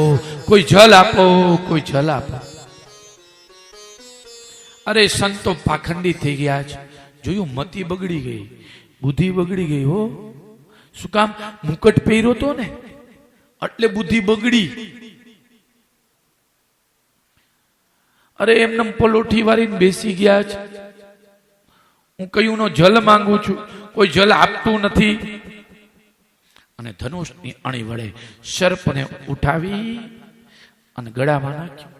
કોઈ જલ આપો, કોઈ જલ આપો. અરે સંતો પાખંડી થઈ ગયા છે. જોયું, મતિ બગડી ગઈ, બુદ્ધિ બગડી ગઈ. હો, શું કામ? મુકટ પહેર્યો તો ને એટલે બુદ્ધિ બગડી. અરે એમને પલોઠી વાળીને બેસી ગયા છે. હું કયું નો જલ માંગુ છું, કોઈ જલ આપતું નથી. અને ધનુષની અણી વડે સર્પને ઉઠાવી અને ગળામાં નાખ્યું.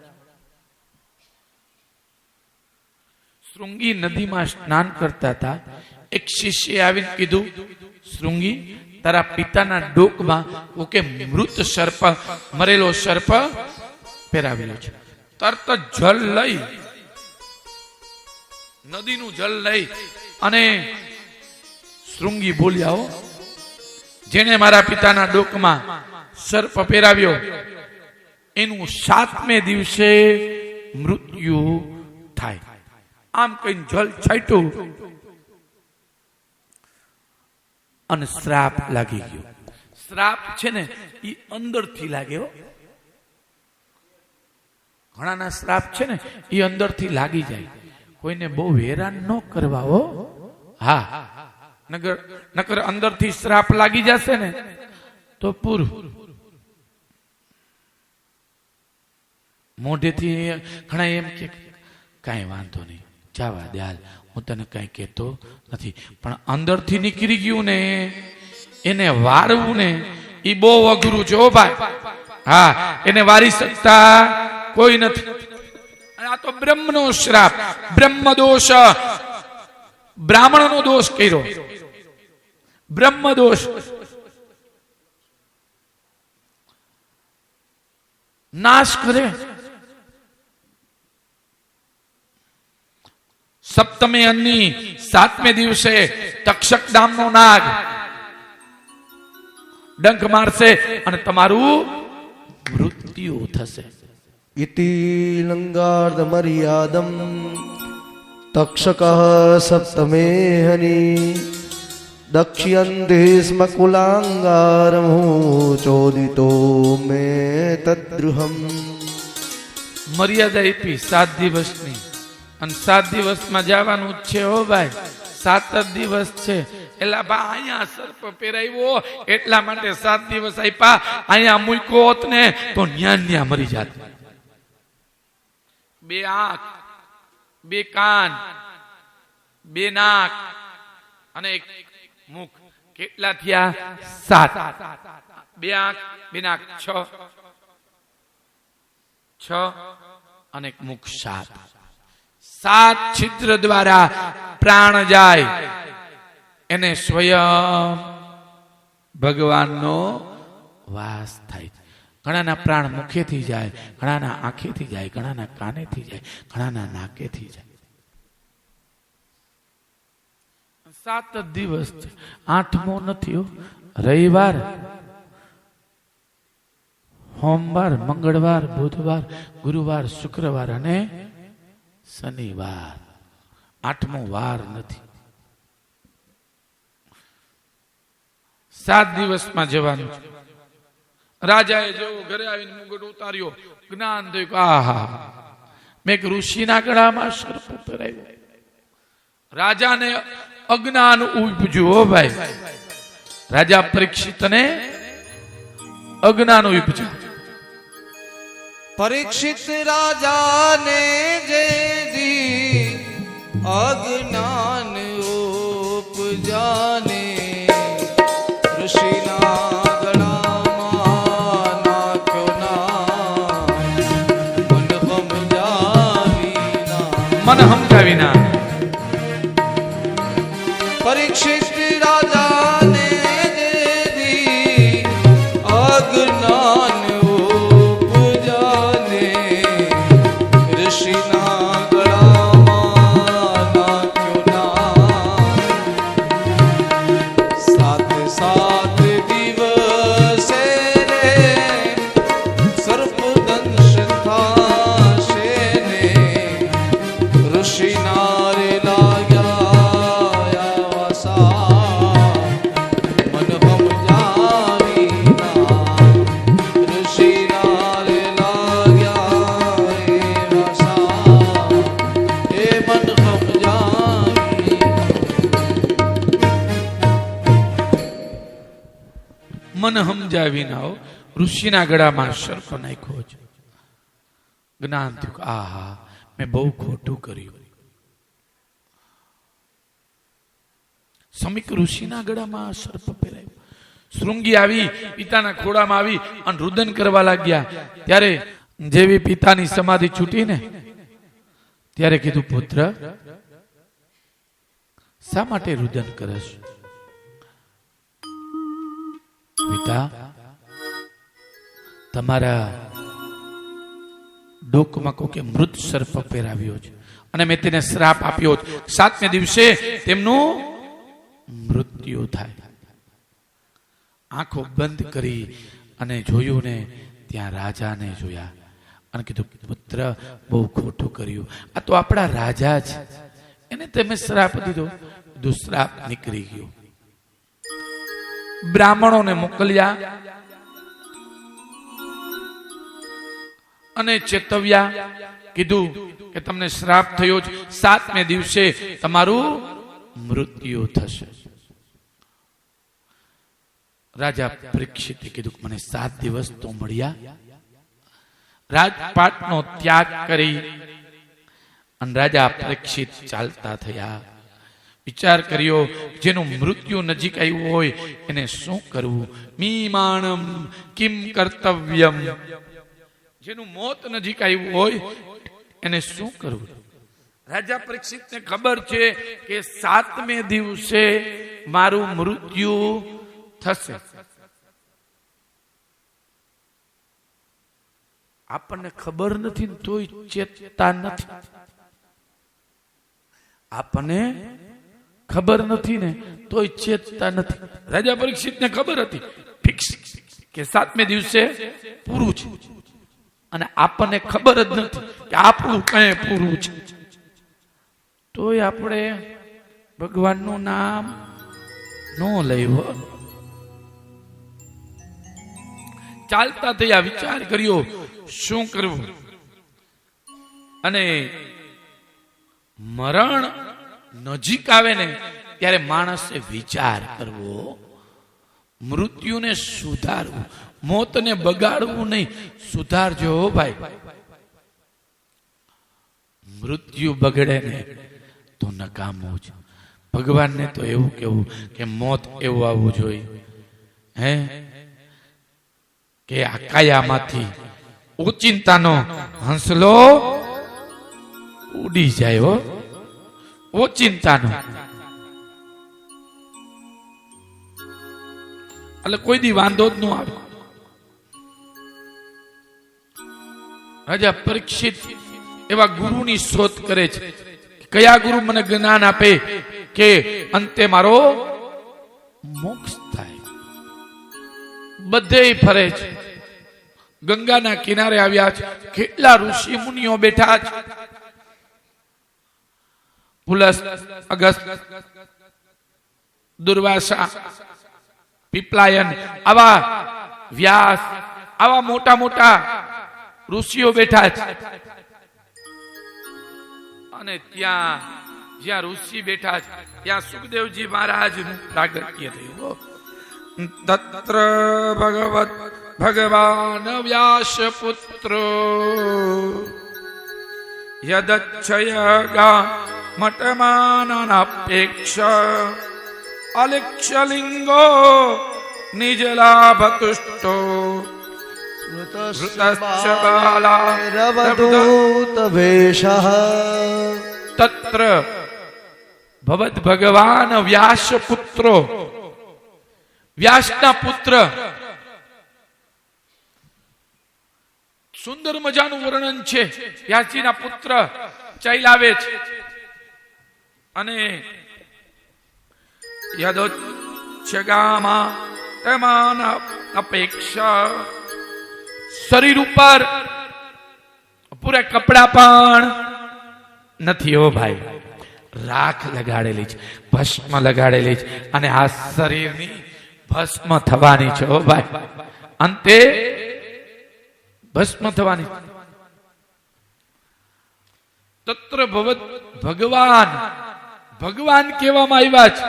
શૃંગી નદીમાં સ્નાન કરતા હતા. એક શિષ્ય આવીને કીધું, શૃંગી, તારા પિતાના ડોકમાં ઓકે મૃત સર્પ, મરેલો સર્પ પહેરાવેલો છે. તરત જલ લઈ, નદીનું જલ લઈ અને શૃંગી બોલ્યા, હો, જેને મારા પિતાના ડોકમાં સર્પ પહેરાવ્યો એનું 7મે દિવસે મૃત્યુ થાય. આમ કઈ જલ છાંટ્યું અને શ્રાપ લાગી ગયો. શ્રાપ છે ને એ અંદરથી લાગે. હો, ઘણાના શ્રાપ છે ને એ અંદરથી લાગી જાય. કોઈને બહુ હેરાન ન કરવા. હો, હા, નકર અંદરથી શ્રાપ લાગી જશે ને તો પૂરું. મોઢેથી ઘણા એમ કે કાંઈ વાંધો નહીં, જવા દે, હાલ, હું તને કઈ કહેતો નથી. પણ અંદરથી નીકળી ગયું ને એને વારવું ને એ બહુ અઘરું છે. ઓ ભાઈ, હા, એને વારી શકતા કોઈ નથી. આ તો બ્રહ્મનો શ્રાપ, બ્રહ્મ દોષ, બ્રાહ્મણનો દોષ કર્યો. બ્રહ્મ દોષ નાશ કરે. 7મે અન્ની 7મે દિવસે તક્ષક નામનો નાગ ડંખ મારશે અને તમારું મૃત્યુ થશે. ઇતિ લંગાર્ધ મર્યાદમ તક્ષક 7મે હની દક્ષ્યંતે સ્મ કુલાંગારમ ચોદિતો મે તદ્રુહમ. મર્યાદા આપી 7 દિવસની, અને 7 દિવસમાં જવાનું જ છે. હો ભાઈ, 7 જ દિવસ છે. એલા બા, અહીંયા સર્પ પહેરાવ્યો એટલા માટે 7 દિવસ આપ્યા. અહીંયા મૂક્યો હોત ને તો ન્યા મરી જાત. 2 આંખ, 2 કાન, 2 નાક અને 1 મુખ. કેટલા થયા? 7. 2 આંખ, 2 નાક 6 અને 1 મુખ 7. 7 છિદ્ર દ્વારા પ્રાણ જાય. એને સ્વયં ભગવાનનો વાસ થાય. ઘણાના પ્રાણ મુખેથી જાય, ઘણાના આંખેથી જાય, ઘણાના કાનેથી જાય, ઘણાના નાકેથી જાય. 7 દિવસ છે. 8મો નથી. હો, રવિવાર, સોમવાર, મંગળવાર, બુધવાર, ગુરુવાર, શુક્રવાર અને શનિવાર. 8મો વાર નથી. 7 દિવસમાં જવાનું છે. રાજાએ જેવો ઘરે આવીને મુગટ ઉતાર્યો, જ્ઞાન થયું, આહા, મેં એક ઋષિના ગળામાં સર્પ પહેરાવ્યો. રાજાને અજ્ઞાન ઉપજ્યું. હો ભાઈ, રાજા પરીક્ષિતને અજ્ઞાન ઉપજ્યું. પરીક્ષિત રાજાને જે દી અજ્ઞાન ઉપજાને ઋષિના ગળામાં નાખ્યો ના મન સમજાવીના. પરીક્ષિત રાજાને જે દી અજ્ઞાન ઉપજાને ઋષિના ગળામાં નાખ્યો ના. 7 દિવસે રે સર્પદંશ થાશે ને ઋષિના રે લાગ્યા વસા. મન સમજાવી ના હો, ઋષિના ગળામાં સર્પ નાખ્યો છે. જ્ઞાન થયું કે આહા મેં બહુ ખોટું કર્યું. સમીક ઋષિના ગળામાં સર્પ પહેરાયું. શૃંગી આવી પિતાના ખોળામાં આવી અને રુદન કરવા લાગ્યા. ત્યારે જેવી પિતાની સમાધિ છૂટી ને ત્યારે કીધું, પુત્ર શા માટે રુદન કરશ? પિતા, તમારા ડોકમાં કોકે મૃત સર્પ પહેરાવ્યો છે અને મેં તેને શ્રાપ આપ્યો છે. 7મે દિવસે તેમનું મૃત્યુ થાય. આંખો બંધ કરી અને જોયું ને ત્યાં રાજાને જોયા અને કીધું, પુત્ર બહુ ખોટું કર્યું. આ તો આપણા રાજા છે, એને તમે શ્રાપ દીધો. દુશ્રાપ નીકળી ગયો. બ્રાહ્મણોને મોકલ્યા અને ચેતવ્યા. કીધું કે તમને શ્રાપ થયો છે, 7મે દિવસે તમારું મૃત્યુ થશે. રાજા પરીક્ષિતે કીધું, મને 7 દિવસ તો મળ્યા. રાજપાટનો ત્યાગ કરી અને રાજા પરીક્ષિત ચાલતા થયા. વિચાર કર્યો, જેનું મૃત્યુ નજીક આવ્યું હોય એને શું કરવું? મીમાણમ કિમ કર્તવ્યમ. જેનું મોત નજીક આવ્યું હોય એને શું કરવું? રાજા પરીક્ષિતને ખબર છે કે 7મે દિવસે મારું મૃત્યુ થશે. આપણને ખબર નથી ને તોય ચેતતા નથી. આપણને ખબર નથી ને તોય ચેતતા નથી. રાજા પરીક્ષિતને ખબર હતી ફિક્સ કે 7મે દિવસે પૂરું છે, અને આપણને ખબર જ નથી કે આપણું કઈ પૂરું છે. તોય આપણે ભગવાનનું નામ ન લઈવો. ચાલતા થયા. વિચાર કર્યો શું કરવું, અને મરણ નજીક આવે ને ત્યારે માણસે વિચાર કરવો, મૃત્યુને સુધારવું, મોતને બગાડવું નહીં, સુધારજો ભાઈ. મૃત્યુ બગડે ને તો નકામું છે. ભગવાનને તો એવું કેવું કે મોત એવું આવવું જોઈએ હે કે આ કાયામાંથી ઓચિંતાનો હંસલો ઉડી જાય. હો, ઓચિંતાનો એટલે કોઈ દી વાંધો જ ન આવે. રાજા પરીક્ષિત એવા ગુરુની શોધ કરે છે. કયા ગુરુ મને જ્ઞાન આપે કે અંતે મારો મોક્ષ થાય? બધે ફરે છે. ગંગાના કિનારે આવ્યા છે. કેટલા ઋષિ મુનિઓ બેઠા છે. પુલસ, અગસ્ત, દુર્વાસા, પીપલાયન, આવા વ્યાસ, આવા મોટા મોટા ઋષિઓ બેઠા છે. અને ત્યાં જ્યાં ઋષિ બેઠા છે ત્યાં સુખદેવજી મહારાજ નું પ્રાગટ્ય થયું. તત્ર ભગવાન વ્યાસ પુત્ર યદચ્છયગા મટમાનપેક્ષ અલિક્ષલિંગો નિજલાભતુષ્ટો તત્ર ભવત ભગવાન વ્યાસ પુત્રો, વ્યાસના પુત્ર. સુંદર મજાનું વર્ણન છે. વ્યાસજીના પુત્ર ચાલ્યા છે અને યદોચ્છગામા તમાન અપેક્ષા શરીર ઉપર પૂરા કપડા પણ નથી. હો ભાઈ, રાખ લગાડેલી છે, ભસ્મ લગાડેલી છે, અને આ શરીરની ભસ્મ થવાની છે. હો ભાઈ, અંતે ભસ્મ થવાની. તત્ર ભવત ભગવાન, ભગવાન કહેવામાં આવ્યા છે.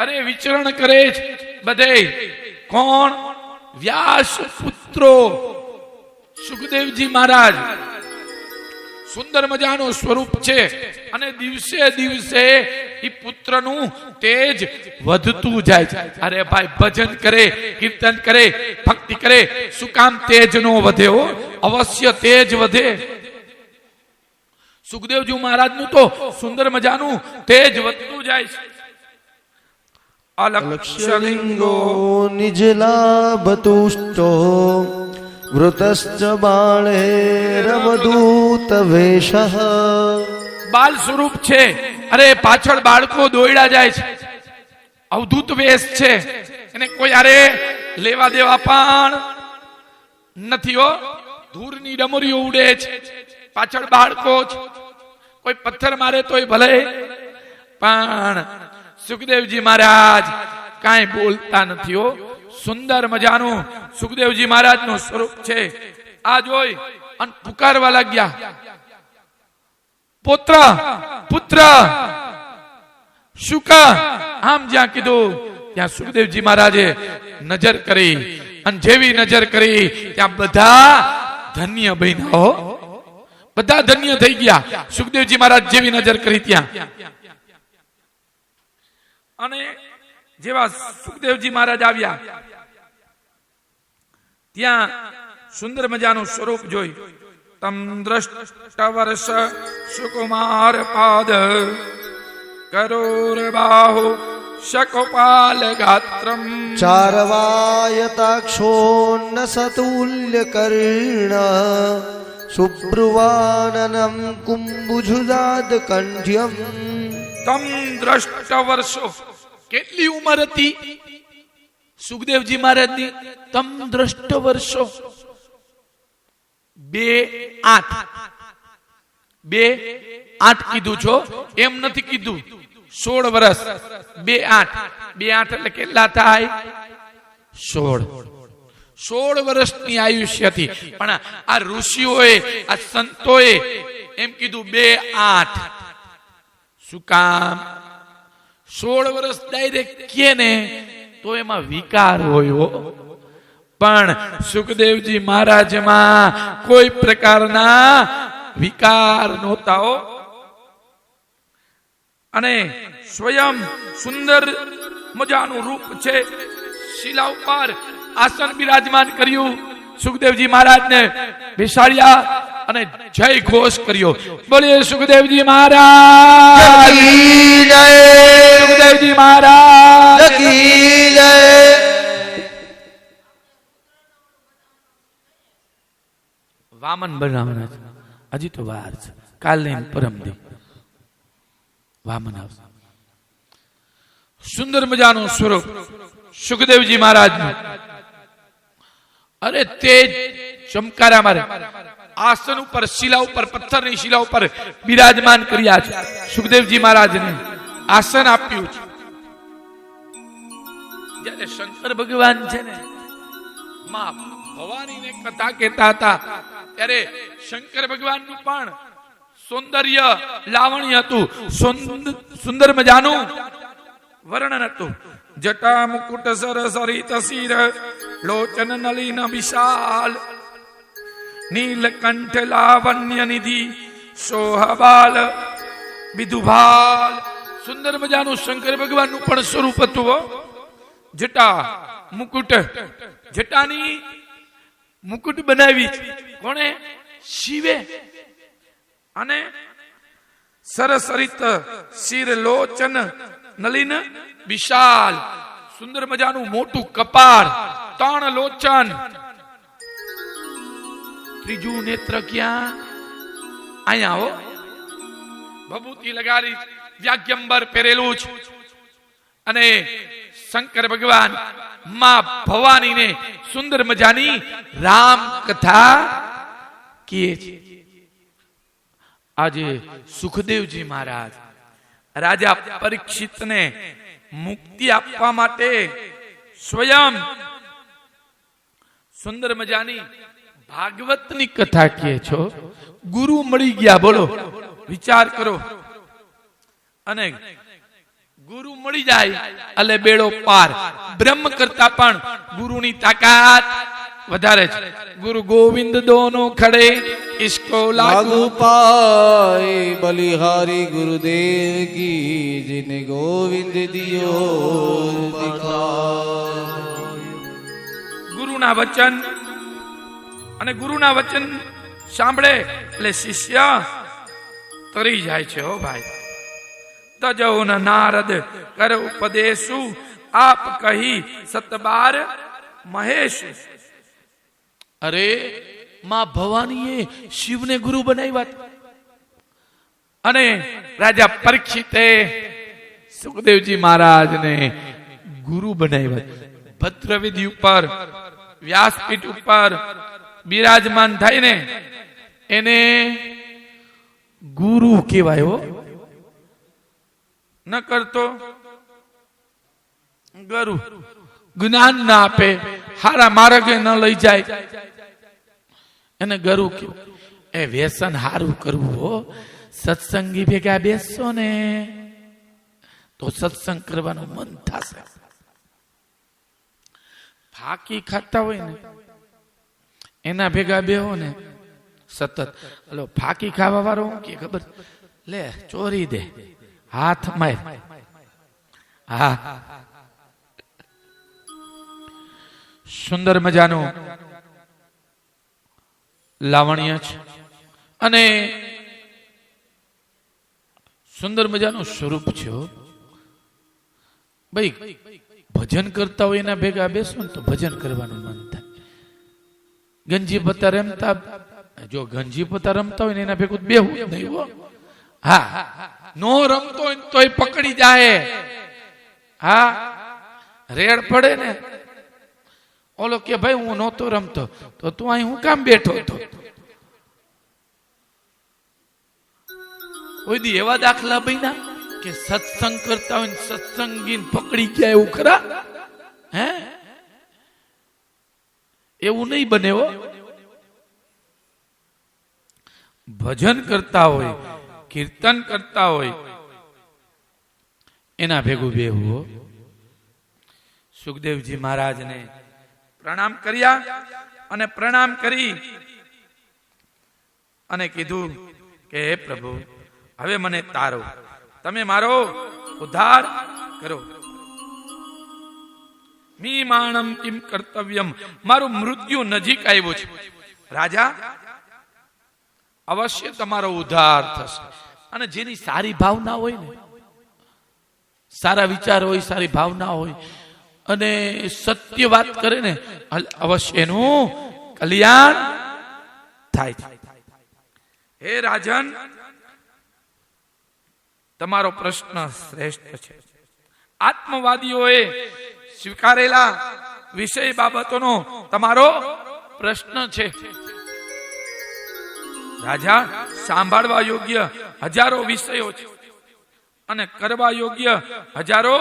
અરે વિચરણ કરે છે બધે. કોણ? વ્યાસ પુત્રો સુખદેવજી મહારાજ સુંદર મજાનું સ્વરૂપ છે અને દિવસે દિવસે એ પુત્રનું તેજ વધતું જાય છે. અરે ભાઈ, ભજન કરે, કીર્તન કરે, ભક્તિ કરે, શું કામ તેજ નો વધે? હો, અવશ્ય તેજ વધે. સુખદેવજી મહારાજ નું તો સુંદર મજાનું તેજ વધતું જાય છે. લક્ષ્યલિંગો નિજલાભતુષ્ટો વૃતશ્ચ બાળેરવધૂત વેશઃ. બાલ સ્વરૂપ છે. અરે પાછળ બાળકો દોડ્યા જાય છે. અવધૂત વેશ છે. એને કોઈ અરે લેવા દેવા પણ નથી. હો, ધૂળની ડમરીઓ ઉડે છે, પાછળ બાળકો છે. કોઈ પથ્થર મારે તોય ભલે, પણ સુખદેવજી મહારાજ કાંઈ બોલતા નથી. હો, સુંદર મજાનું સુખદેવજી મહારાજ નું સ્વરૂપ છે. આ જોઈ અને પુકારવા લાગ્યા, પુત્ર પુત્ર. શુક આમ જ્યાં કીધું ત્યાં સુખદેવજી મહારાજે નજર કરી, અને જેવી નજર કરી ત્યાં બધા ધન્ય બન્યા. હો, બધા ધન્ય થઈ ગયા. સુખદેવજી મહારાજ જેવી નજર કરી ત્યાં, અને જેવા સુખદેવજી મહારાજ આવ્યા ત્યાં સુંદર મજાનું સ્વરૂપ જોઈ. તમ દ્રષ્ટવર્ષ સુકુમાર પાદ કરોર બાહુ શકપાલ ગાત્રમ ચારવાયતાક્ષોન્ન સતુલ્ય કર્ણ સુબ્રુવાનનમ કુંભુજુદાદ કંઠ્યમ. તમ દ્રષ્ટ વર્ષો, કેટલી ઉંમર હતી સુખદેવજી મહારાજની? તમ દ્રષ્ટ વર્ષો 2-8 કીધું છો, એમ નથી કીધું 16 વર્ષ. 2-8 એટલે કેટલા થાય? 16 વર્ષની આયુષ્ય હતી. પણ આ ઋષિઓએ, આ સંતોએ એમ કીધું 2-8. શું કામ? 16 વર્ષ ડાયરેક્ટ કે ને તો એમાં વિકાર હોય. પણ સુખદેવજી મહારાજમાં કોઈ પ્રકારના વિકાર નહોતા. અને સ્વયં સુંદર મજાનું રૂપ છે. શિલા ઉપર આસન બિરાજમાન કર્યું. સુખદેવજી મહારાજને બેસાડ્યા અને જય ઘોષ કર્યો. બોલીએ સુખદેવજી મહારાજ કી જય. સુખદેવજી મહારાજ કી જય. વામન બનાવવાના છે. હજી તો વાર છે. કાલ નહીં, પરમદી વામન આવશે. સુંદર મજાનું સ્વરૂપ સુખદેવજી મહારાજ. અરે તેજ ચમકારા મારે. આસન ઉપર, શિલા ઉપર, પથ્થરની શિલા ઉપર બિરાજમાન કર્યા છે. સુખદેવજી મહારાજને આસન આપ્યું છે. જ્યારે શંકર ભગવાન છે ને માં ભવાનીને કથા કહેતા હતા, ત્યારે શંકર ભગવાનનું પણ સૌંદર્ય લાવણ્ય હતું. સુંદર મજાનું વર્ણન હતું. જટા મુકુટ સર સરિત શિર લોચન નલિન વિશાલ નીલકંઠ લાવણ્ય નિધિ સોહબાલ વિદુભાલ. સુંદર મજાનું શંકર ભગવાનનું પણ સ્વરૂપ હતું. જટા મુકુટ, જટાની મુકુટ બનાવી કોણે? શિવે. અને સરસરિત શિર લોચન નલિન વિશાલ, સુંદર મજાનું મોટું કપાળ, 3 લોચન. ત્રીજું નેત્ર ક્યાં? અહીંયા. હો, ભભૂતિ લગાડી, વ્યાગ્યંબર પહેરેલું છે. અને શંકર ભગવાન માં ભવાનીને સુંદર મજાની રામ કથા કહે છે. આજે સુખદેવજી મહારાજ રાજા પરીક્ષિતને મુક્તિ આપવા માટે સ્વયં સુંદર મજાની ભાગવતની કથા કહે છો. ગુરુ મળી ગયા. બોલો, વિચાર કરો. અને ગુરુ મળી જાય એટલે બેડો પાર. બ્રહ્મ કરતા પણ ગુરુની તાકાત વધારે છે. ગુરુ ગોવિંદ દોનો ખડે ઇસકો લાગુ लागू पाए बलिहारी गुरुदेव की जिने गोविंद दियो ગુરુના વચન અને ગુરુના વચન સાંભળે એટલે શિષ્ય તરી જાય છે. હો ભાઈ, તજૌ ન નારદ કર ઉપદેશુ આપ કહી સતબાર મહેશ. અરે માં ભવાનીએ શિવને ગુરુ બનાવ્યા હતા. અને રાજા પરીક્ષિતે સુખદેવજી મહારાજને ગુરુ બનાવ્યા. ભદ્રવિધિ ઉપર વ્યાસપીઠ ઉપર બિરાજમાન થઈને એને ગુરુ કહેવાય. હો, ન કરતો ગુરુ જ્ઞાન ના આપે, હારા માર્ગે ન લઈ જાય, એને ગુરુ કહેવાય. એ વ્યસન હારું કરવું. હો, સત્સંગી ભેગા બેસશો ને તો સત્સંગ કરવાનું મન થશે. ફાકી ખાતા હોય ને એના ભેગા બેહો ને સતત. હલો, ફાકી ખાવા વાળો કે ખબર, લે ચોરી દે, હાથ માર. હા, સુંદર મજાનું લાવણ્ય છે અને સુંદર મજાનું સ્વરૂપ છે. ભાઈ, ભજન કરતા હોય એના ભેગા બેસો ને તો ભજન કરવાનું મન થાય. ગંજી પત્તા રમતા, જો ગંજી પત્તા રમતા હોય ને એના ભેગું બેહું જ નહીં. હો, હા, નો રમતો હોય તોય પકડી જાય. હા, રેડ પડે ને, ઓલો કે ભાઈ હું નહોતો રમતો, તો તું અહીં હું કામ બેઠો હતો? કોઈ દી એવા દાખલા બન્યા કે સત્સંગ કરતા હોય સત્સંગી પકડી ગયા એવું ખરા? હે, એવું નહીં બને. હો, ભજન કરતા હોય, કીર્તન કરતા હોય એના ભેગું બેહવું. સુખદેવજી મહારાજને પ્રણામ કર્યા અને પ્રણામ કરી અને કીધું કે હે પ્રભુ, હવે મને તારો, તમે મારો ઉદ્ધાર કરો. મી માણમ કિમ કર્તવ્યમ, મારું મૃત્યુ નજીક આવ્યું છે. રાજા, અવશ્ય તમારો ઉદ્ધાર થશે. અને જેની સારી ભાવના હોય ને, સારા વિચાર હોય, સારી ભાવના હોય અને સત્ય વાત કરે ને, અવશ્ય એનું કલ્યાણ થાય. હે રાજન, તમારો પ્રશ્ન શ્રેષ્ઠ છે. આત્મવાદીઓએ સ્વીકારેલા વિષય બાબતોનો તમારો પ્રશ્ન છે. રાજા, સાંભળવા યોગ્ય હજારો વિષયો છે અને કરવા યોગ્ય હજારો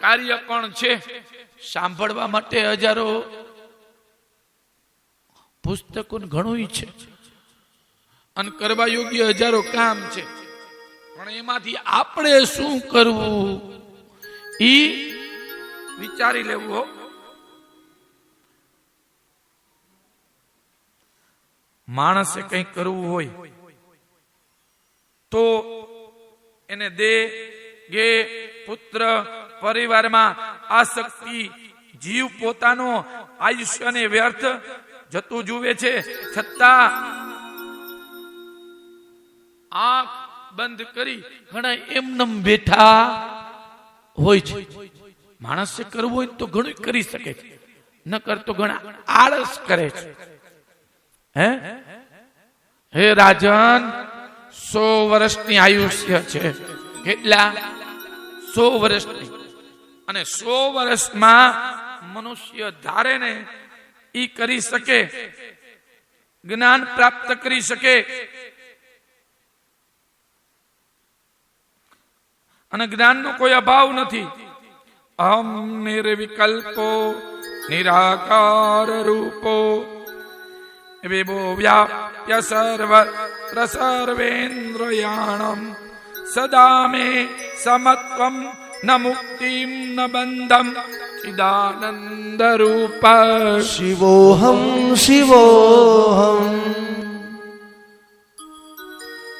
કાર્ય પણ છે. સાંભળવા માટે હજારો પુસ્તકો ઘણું છે અને કરવા યોગ્ય હજારો કામ છે. પણ એમાંથી આપણે શું કરવું ઈ વિચારી લેવું. હો, માણસે કંઈ કરવું હોય તો એને દેહ, ગે, પુત્ર, પરિવારમાં આસક્તિ, જીવ પોતાનો આયુષ્યને વ્યર્થ જતું જુએ છે, છતાં આંખ બંધ કરી ઘણા એમનેમ બેઠા હોય છે. માણસે કરવું હોય તો ઘણું કરી શકે છે, ન કરતો ઘણા આળસ કરે છે. હે રાજન, 100 વર્ષની આયુષ્ય છે. કેટલા? 100 વર્ષની. અને 100 વર્ષમાં મનુષ્ય ધારે ને ઈ કરી શકે, જ્ઞાન પ્રાપ્ત કરી શકે. અને જ્ઞાનનો કોઈ અભાવ નથી. અહમ નિર્વિકલ્પો નિરાકાર રૂપો વિભો વ્યાપ્ય સર્વત્ર સર્વેન્દ્રયાણમ સદા મે સમત્વમ ન મુક્તિમ ન બંધમ ચિદાનંદ રૂપ. શિવોહમ શિવોહમ.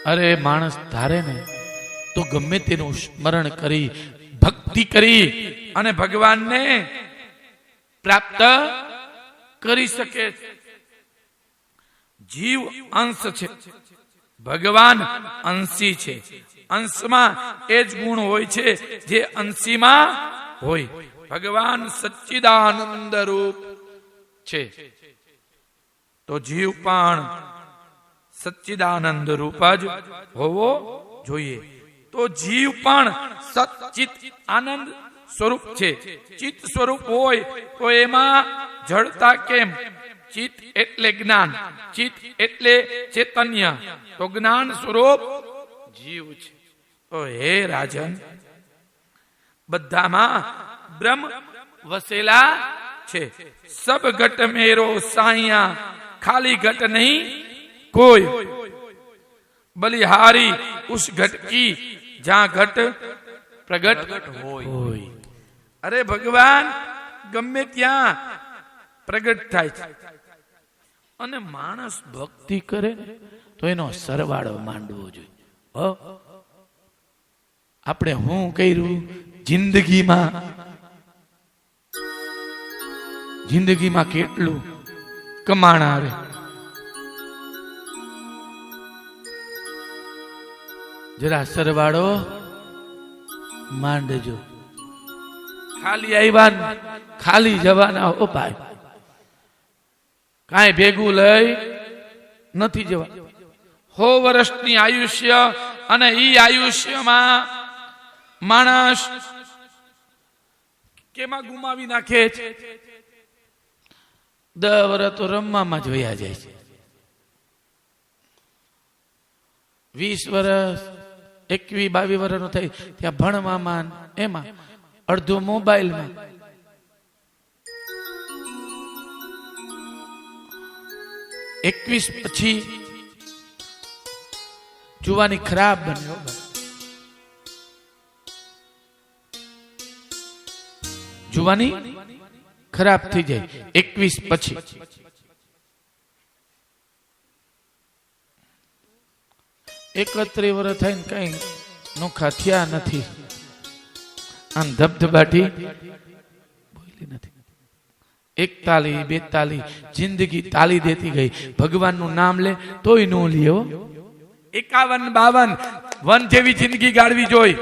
અરે માણસ ધારે ને તો ગમે તેનું સ્મરણ કરી ભક્તિ કરી અને ભગવાનને પ્રાપ્ત કરી શકે. જીવ અંશ છે, ભગવાન અંશી છે. અંશમાં એ જ ગુણ હોય છે જે અંશીમાં હોય. ભગવાન સચ્ચિદાનંદ રૂપ છે તો જીવ પણ સચ્ચિદાનંદ રૂપ જ હોવો જોઈએ. તો જીવ પણ સચ્ચિત આનંદ સ્વરૂપ છે. ચિત્ત સ્વરૂપ હોય તો એમાં જડતા કેમ? ચિત્ત એટલે જ્ઞાન, ચિત્ત એટલે ચૈતન્ય, તો જ્ઞાન સ્વરૂપ જીવ છે. તો હે રાજન, બધામાં બ્રહ્મ વસેલા છે. સબ ઘટ મેરો સાયા, ખાલી ઘટ નહીં કોઈ. બલિહારી ઉસ ઘટ કી જ્યાં ઘટ પ્રગટ હોય. અરે ભગવાન ગમે ત્યાં પ્રગટ થાય છે. અને માણસ ભક્તિ કરે તો એનો સરવાળો માંડવો જોઈએ. આપણે હું કર્યું જિંદગીમાં કેટલું કમાણ આવે. જરા સરવાળો માંડજો. ખાલી આવ્યા ખાલી જવાના હો ભાઈ, કાંઈ ભેગું લઈ નથી જવા. 100 વર્ષની આયુષ્ય, અને ઈ આયુષ્યમાં માણસ કેમાં ગુમાવી નાખે છે? 10 વર્ષ તો રમવામાં જ વયા જાય છે. 20 વર્ષ 21-22 વર્ષ નો થઈ ત્યાં ભણવામાં, એમાં અડધો મોબાઈલમાં. એકવીસ પછી જુવાની ખરાબ બને. જુવાની ખરાબ થઈ જાય 21 પછી. 31 વર્ષ થઈને કઈ નોખા થયા નથી. આમ ધબધબાટી બોલી નથી. 41, 42 જિંદગી તાલી દેતી ગઈ. ભગવાનનું નામ લે તોય નો લ્યો. 51, 52 વન જેવી જિંદગી ગાળવી જોઈ.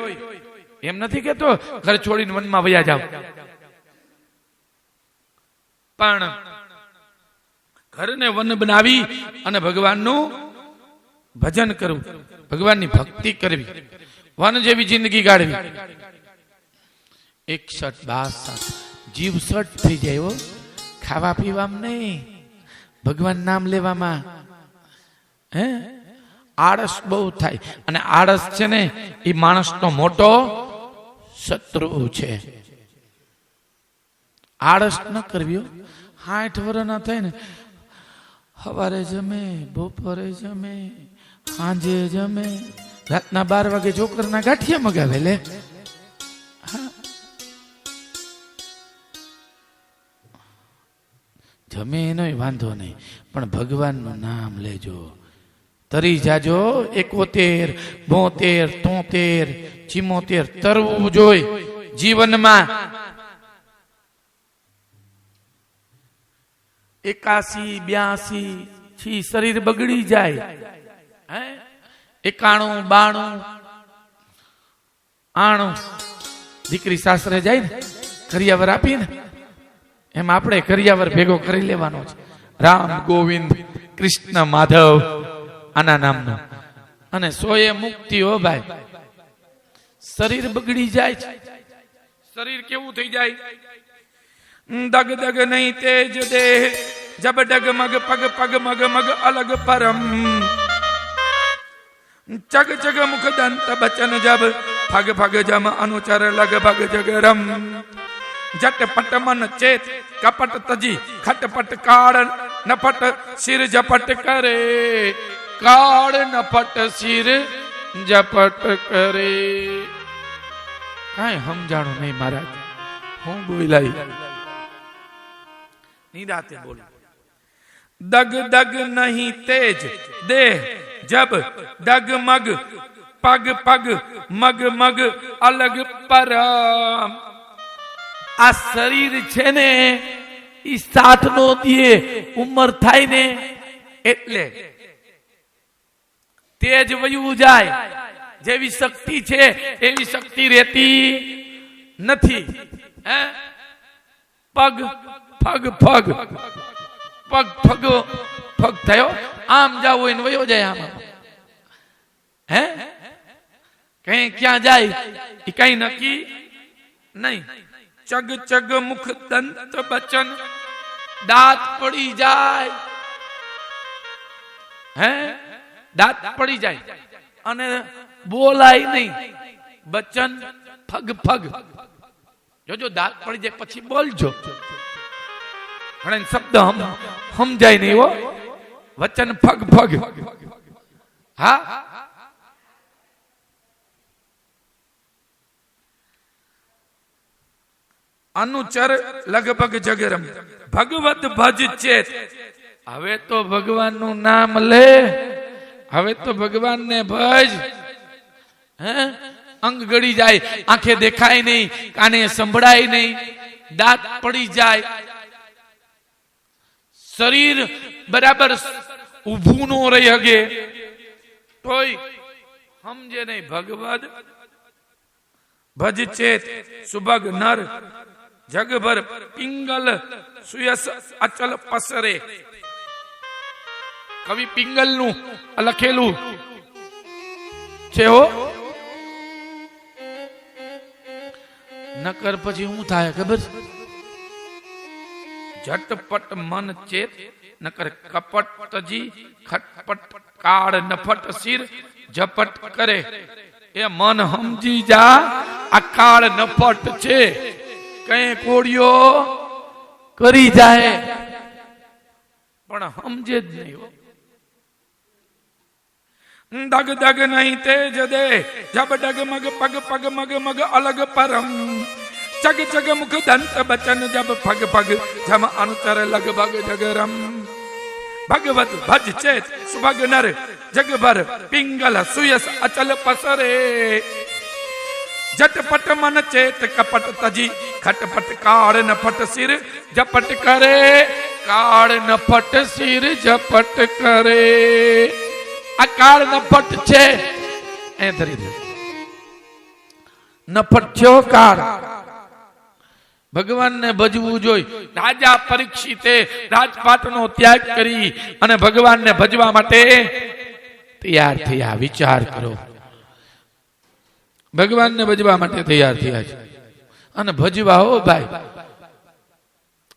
એમ નથી કેતો ઘર છોડીને વનમાં વયા જાવ, પણ ઘરને વન બનાવી અને ભગવાનનું ભજન કરવું, ભગવાનની ભક્તિ કરવી, વન જેવી જિંદગી ગાળવી. 61, 62 જીવ સટ થઈ જાય. ખાવા પીવામાં નહીં, ભગવાન નામ લેવામાં. આળસ બહુ થાય. અને આળસ છે ને એ માણસનો મોટો શત્રુ છે. આળસ ન કરવી. 60 વર્ષના થાય ને સવારે જમે, બપોરે જમે, સાંજે જમે, રાતના 12 વાગે જોકરના ગાંઠિયા મગાવે લે. જમે એનો વાંધો નહીં, પણ ભગવાનનું નામ લેજો. તરી જાજો. 71, 72, 73, 74 તરવું જોઈ જીવનમાં. 81, 82 શરીર બગડી જાય. 91, 92, 98 દીકરી સાસરે જાય ને કરિયાવર આપીને, એમ આપણે કરિયાવર ભેગો કરી લેવાનો છે. રામ, ગોવિંદ, કૃષ્ણ, માધવ આના નામનો. અને 100 મુક્તિ હો ભાઈ. શરીર બગડી જાય છે. શરીર કેવું થઈ જાય? દગ દગ નહીં તેજ દેહ, જબ ડગમગ પગ પગ મગ મગ અલગ પરમ. ચગ ચગ મુખ દંત બચન જબ, ફગ ફગ જમ અનુચર લગ ભગ જગરમ. જટપટ મન ચેત કપટ તજી, ખટપટ કાળ નપટ સિર ઝપટ કરે. કાળ નપટ સિર ઝપટ કરે. કાંઈ સમજાણું નહીં મહારાજ. હું બોલાઈ નિરાતે બોલ. દગ દગ નહીં તેજ દેહ જબ ડગમગ પગ પગ મગ મગ અલગ પરમ. આ શરીર છે ને ઈ 60 નો દીએ ઉંમર થાય ને એટલે તેજ વયું જાય. જેવી શક્તિ છે એવી શક્તિ રહેતી નથી. પગ પગ પગ પગ પગ પગ થયો આમ જાવ હોય ને વયો જાય. આમાં હે કઈ ક્યાં જાય એ કઈ નક્કી નહીં. ચગ ચગ મુખ દંત બચન દાંત પડી જાય. હે દાંત પડી જાય અને બોલાય નહીં. બચન ફગ ફગ. જોજો દાંત પડી જાય પછી બોલજો. ઘણા શબ્દ સમજાય નહીં હો. વચન ફગ ફગ. હા અનુચર લગભગ જગરમ ભગવત ભજ ચેત. હવે તો ભગવાનનું નામ લે. હવે તો ભગવાનને ભજ. હે અંગ ગળી જાય. આંખે દેખાય નહીં, કાને સંભળાય નહીં, દાંત પડી જાય, શરીર બરાબર ઊભું નો રહી હગે તોય સમજે નહીં. ભગવત ભજ ચેત સુભગ નર જગભર પિંગલ સુયસ અચલ પસરે. કવિ પિંગલ નું લખેલું છે હો. નકર પછી શું થાય ખબર? ઝટપટ મન ચેત નકર કપટ તજી ખટપટ કાળ નફટ શિર ઝપટ કરે. એ મન સમજી જા આ કાળ નફટ છે. કઈ કોડિયો કરી જાય પણ સમજે જ નહીં. દગ દગ નહીં તેજ દે જબ ડગ મગ પગ પગ મગ મગ અલગ પરમ. ચગ ચગ મુખ દંત બચન જબ ફગ ફગ જમ અનુચર લગભગ જગરમ. ભગવત ભજ ચેત સુભગ નર જગભર પિંગલ સુયસ અચલ પસરે. झटपट मन चेत कपट तजी खटपट काड़ नफट सिर झपट करे. काड़ नफट सिर झपट करे. आ काड़ नफट छे ए धरी दे. नफट छो काड़. भगवान ने भजवू जोई. राजा परीक्षिते राजपाटनो त्याग करी अने भगवान ने भजवा माटे तैयार थया. विचार करो. भगवान ने भजवा माटे तैयार थया छे अने भजवा हो भाई.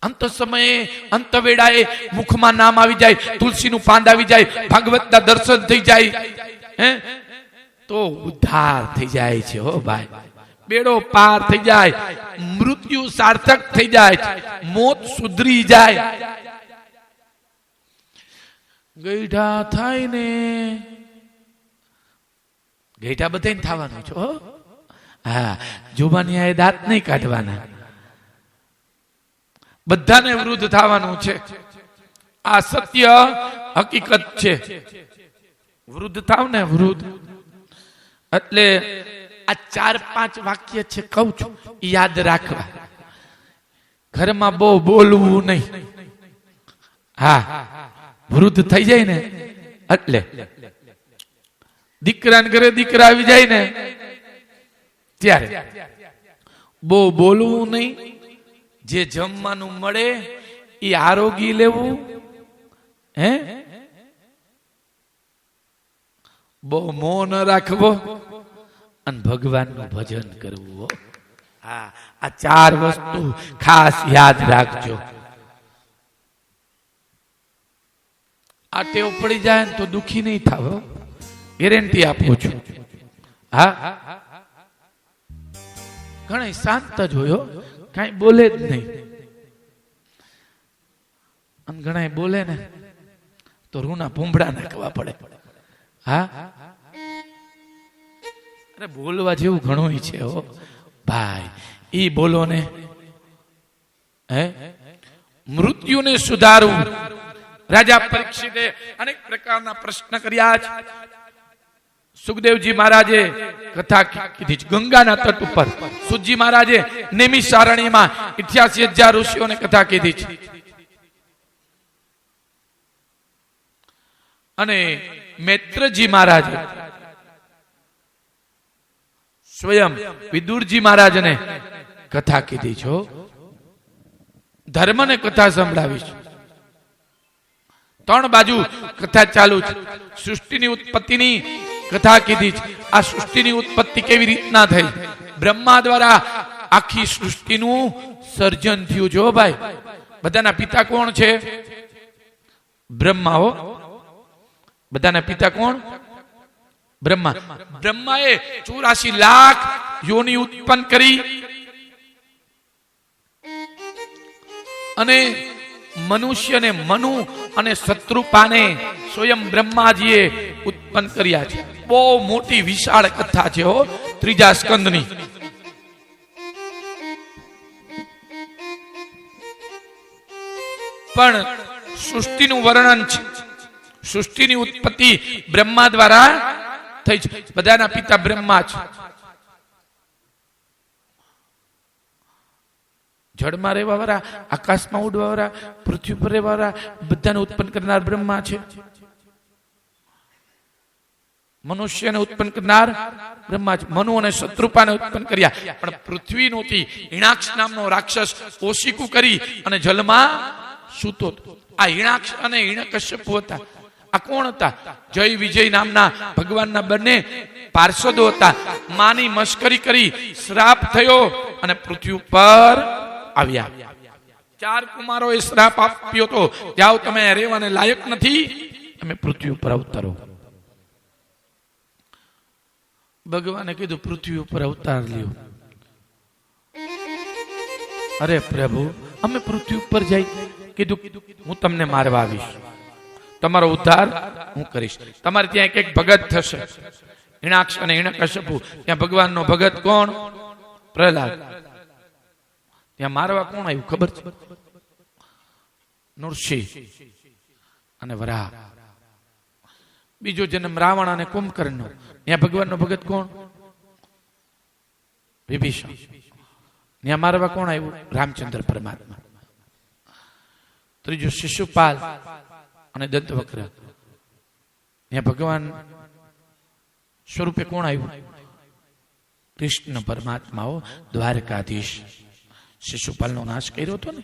अंत समय अंत वेळाए मुखमां नाम आवी जाय, तुलसीनुं पान आवी जाय, भागवतना दर्शन थई जाय तो उद्धार थई जाय छे हो भाई. बेड़ो पार थई जाय, मृत्यु सार्थक थई जाय, मौत सुधरी जाय. गईढा थाय ने ગઈઢા બધાને થવાનું છે. હા જુબાનિયાએ દાંત નહીં કાઢવાના. બધાને વૃદ્ધ થવાનું છે. આ સત્ય હકીકત છે. વૃદ્ધ થાવ ને વૃદ્ધ. એટલે આ 4-5 વાક્ય છે કહું છું યાદ રાખવા. ઘરમાં બહુ બોલવું નહીં. હા વૃદ્ધ થઈ જાય ને એટલે દીકરાને ઘરે દીકરા આવી જાય ને ત્યારે બહુ બોલવું નહીં. જે જમવાનું મળે એ આરોગી લેવું. હે બહુ મૌન રાખવો અને ભગવાનનું ભજન કરવું. હા આ 4 વસ્તુ ખાસ યાદ રાખજો. આ ટેવ પડી જાય ને તો દુખી નહીં થાવ. ગેરંટી આપું છું. હા ઘણા શાંત જ હોય, કઈ બોલે જ નહીં. અને ઘણા બોલે ને તો રૂના ભૂંભડા નાખવા પડે. હા અરે બોલવા જેવું ઘણું છે હો ભાઈ ઈ બોલો ને, હે મૃત્યુને સુધારવું. રાજા પરીક્ષિતે અનેક પ્રકારના પ્રશ્ન કર્યા છે. સુખદેવજી મહારાજે કથા કીધી છે ગંગાના તટ ઉપર. સુજી મહારાજે નેમિષારણ્યમાં 88,000 ઋષિઓને કથા કીધી છે. અને મૈત્રજી મહારાજે સ્વયં વિદુરજી મહારાજને કથા કીધી છે. ધર્મને કથા સંભળાવી છે. 3 બાજુ કથા ચાલુ છે. સૃષ્ટિની ઉત્પત્તિની કથા કીધી છે. આ સૃષ્ટિની ઉત્પત્તિ કેવી રીતના થઈ? બ્રહ્મા દ્વારા આખી સૃષ્ટિનું સર્જન થયું. જો ભાઈ, બધાના પિતા કોણ છે? બ્રહ્મા. હો, બધાના પિતા કોણ? બ્રહ્મા. બ્રહ્માએ 84 લાખ યોની ઉત્પન્ન કરી અને મનુષ્યને મનુ અને શત્રુપાને સ્વયં બ્રહ્માજીએ ઉત્પન્ન કર્યા છે. બહુ મોટી વિશાળ કથા છે હો, 3જા સ્કંદની. પણ સૃષ્ટિનું વર્ણન છે. સૃષ્ટિની ઉત્પત્તિ બ્રહ્મા દ્વારા થઈ છે. બધાના પિતા બ્રહ્મા છે. જળમાં રહેવા વાળા, આકાશમાં ઉડવા વાળા, પૃથ્વી પર રહેવા વાળા બધાને ઉત્પન્ન કરનાર બ્રહ્મા છે. મનુષ્યને ઉત્પન્ન કરનાર બ્રહ્મા છે. મનુ અને શત્રુપાને ઉત્પન્ન કર્યા. પણ પૃથ્વી નહોતી. હિણાક્ષ નામનો રાક્ષસ ઓશિકુ કરી અને જલમાં સૂતો. આ હિણાક્ષ અને હિરણ્યકશ્યપુ હતા. આ કોણ હતા? જય વિજય નામના ભગવાનના બંને પાર્ષદો હતા. માની મશ્કરી કરી શ્રાપ થયો અને પૃથ્વી ઉપર આવ્યા. 4 કુમારોએ શ્રાપ આપ્યો તો, જાઓ તમે રહેવાને લાયક નથી, તમે પૃથ્વી ઉપર અવતરો. ભગવાને કીધું પૃથ્વી ઉપર અવતાર લ્યો. અરે પ્રભુ, અમે પૃથ્વી ઉપર જઈ. કીધું હું તમને મારવા આવીશ, તમારો ઉદ્ધાર હું કરીશ. તમારે ત્યાં એક ભગત થશે, હિણાક્ષ અને હિરણ્યકશ્યપુ. ત્યાં ભગવાનનો ભગત કોણ? પ્રહલાદ. ત્યાં મારવા કોણ આવ્યું ખબર છે? નૃસિંહ અને વરાહ. બીજો જન્મ રાવણ અને કુંભકર્ણનો. ત્યાં ભગવાનનો ભગત કોણ? વિભીષણ. ત્યાં મારવા કોણ આવ્યું? રામચંદ્ર પરમાત્મા. ત્રીજો શિશુપાલ અને દંતવક્ર. ત્યાં ભગવાન સ્વરૂપે કોણ આવ્યું? કૃષ્ણ પરમાત્માઓ, દ્વારકાધીશ. શિશુપાલનો નાશ કર્યો હતો ને.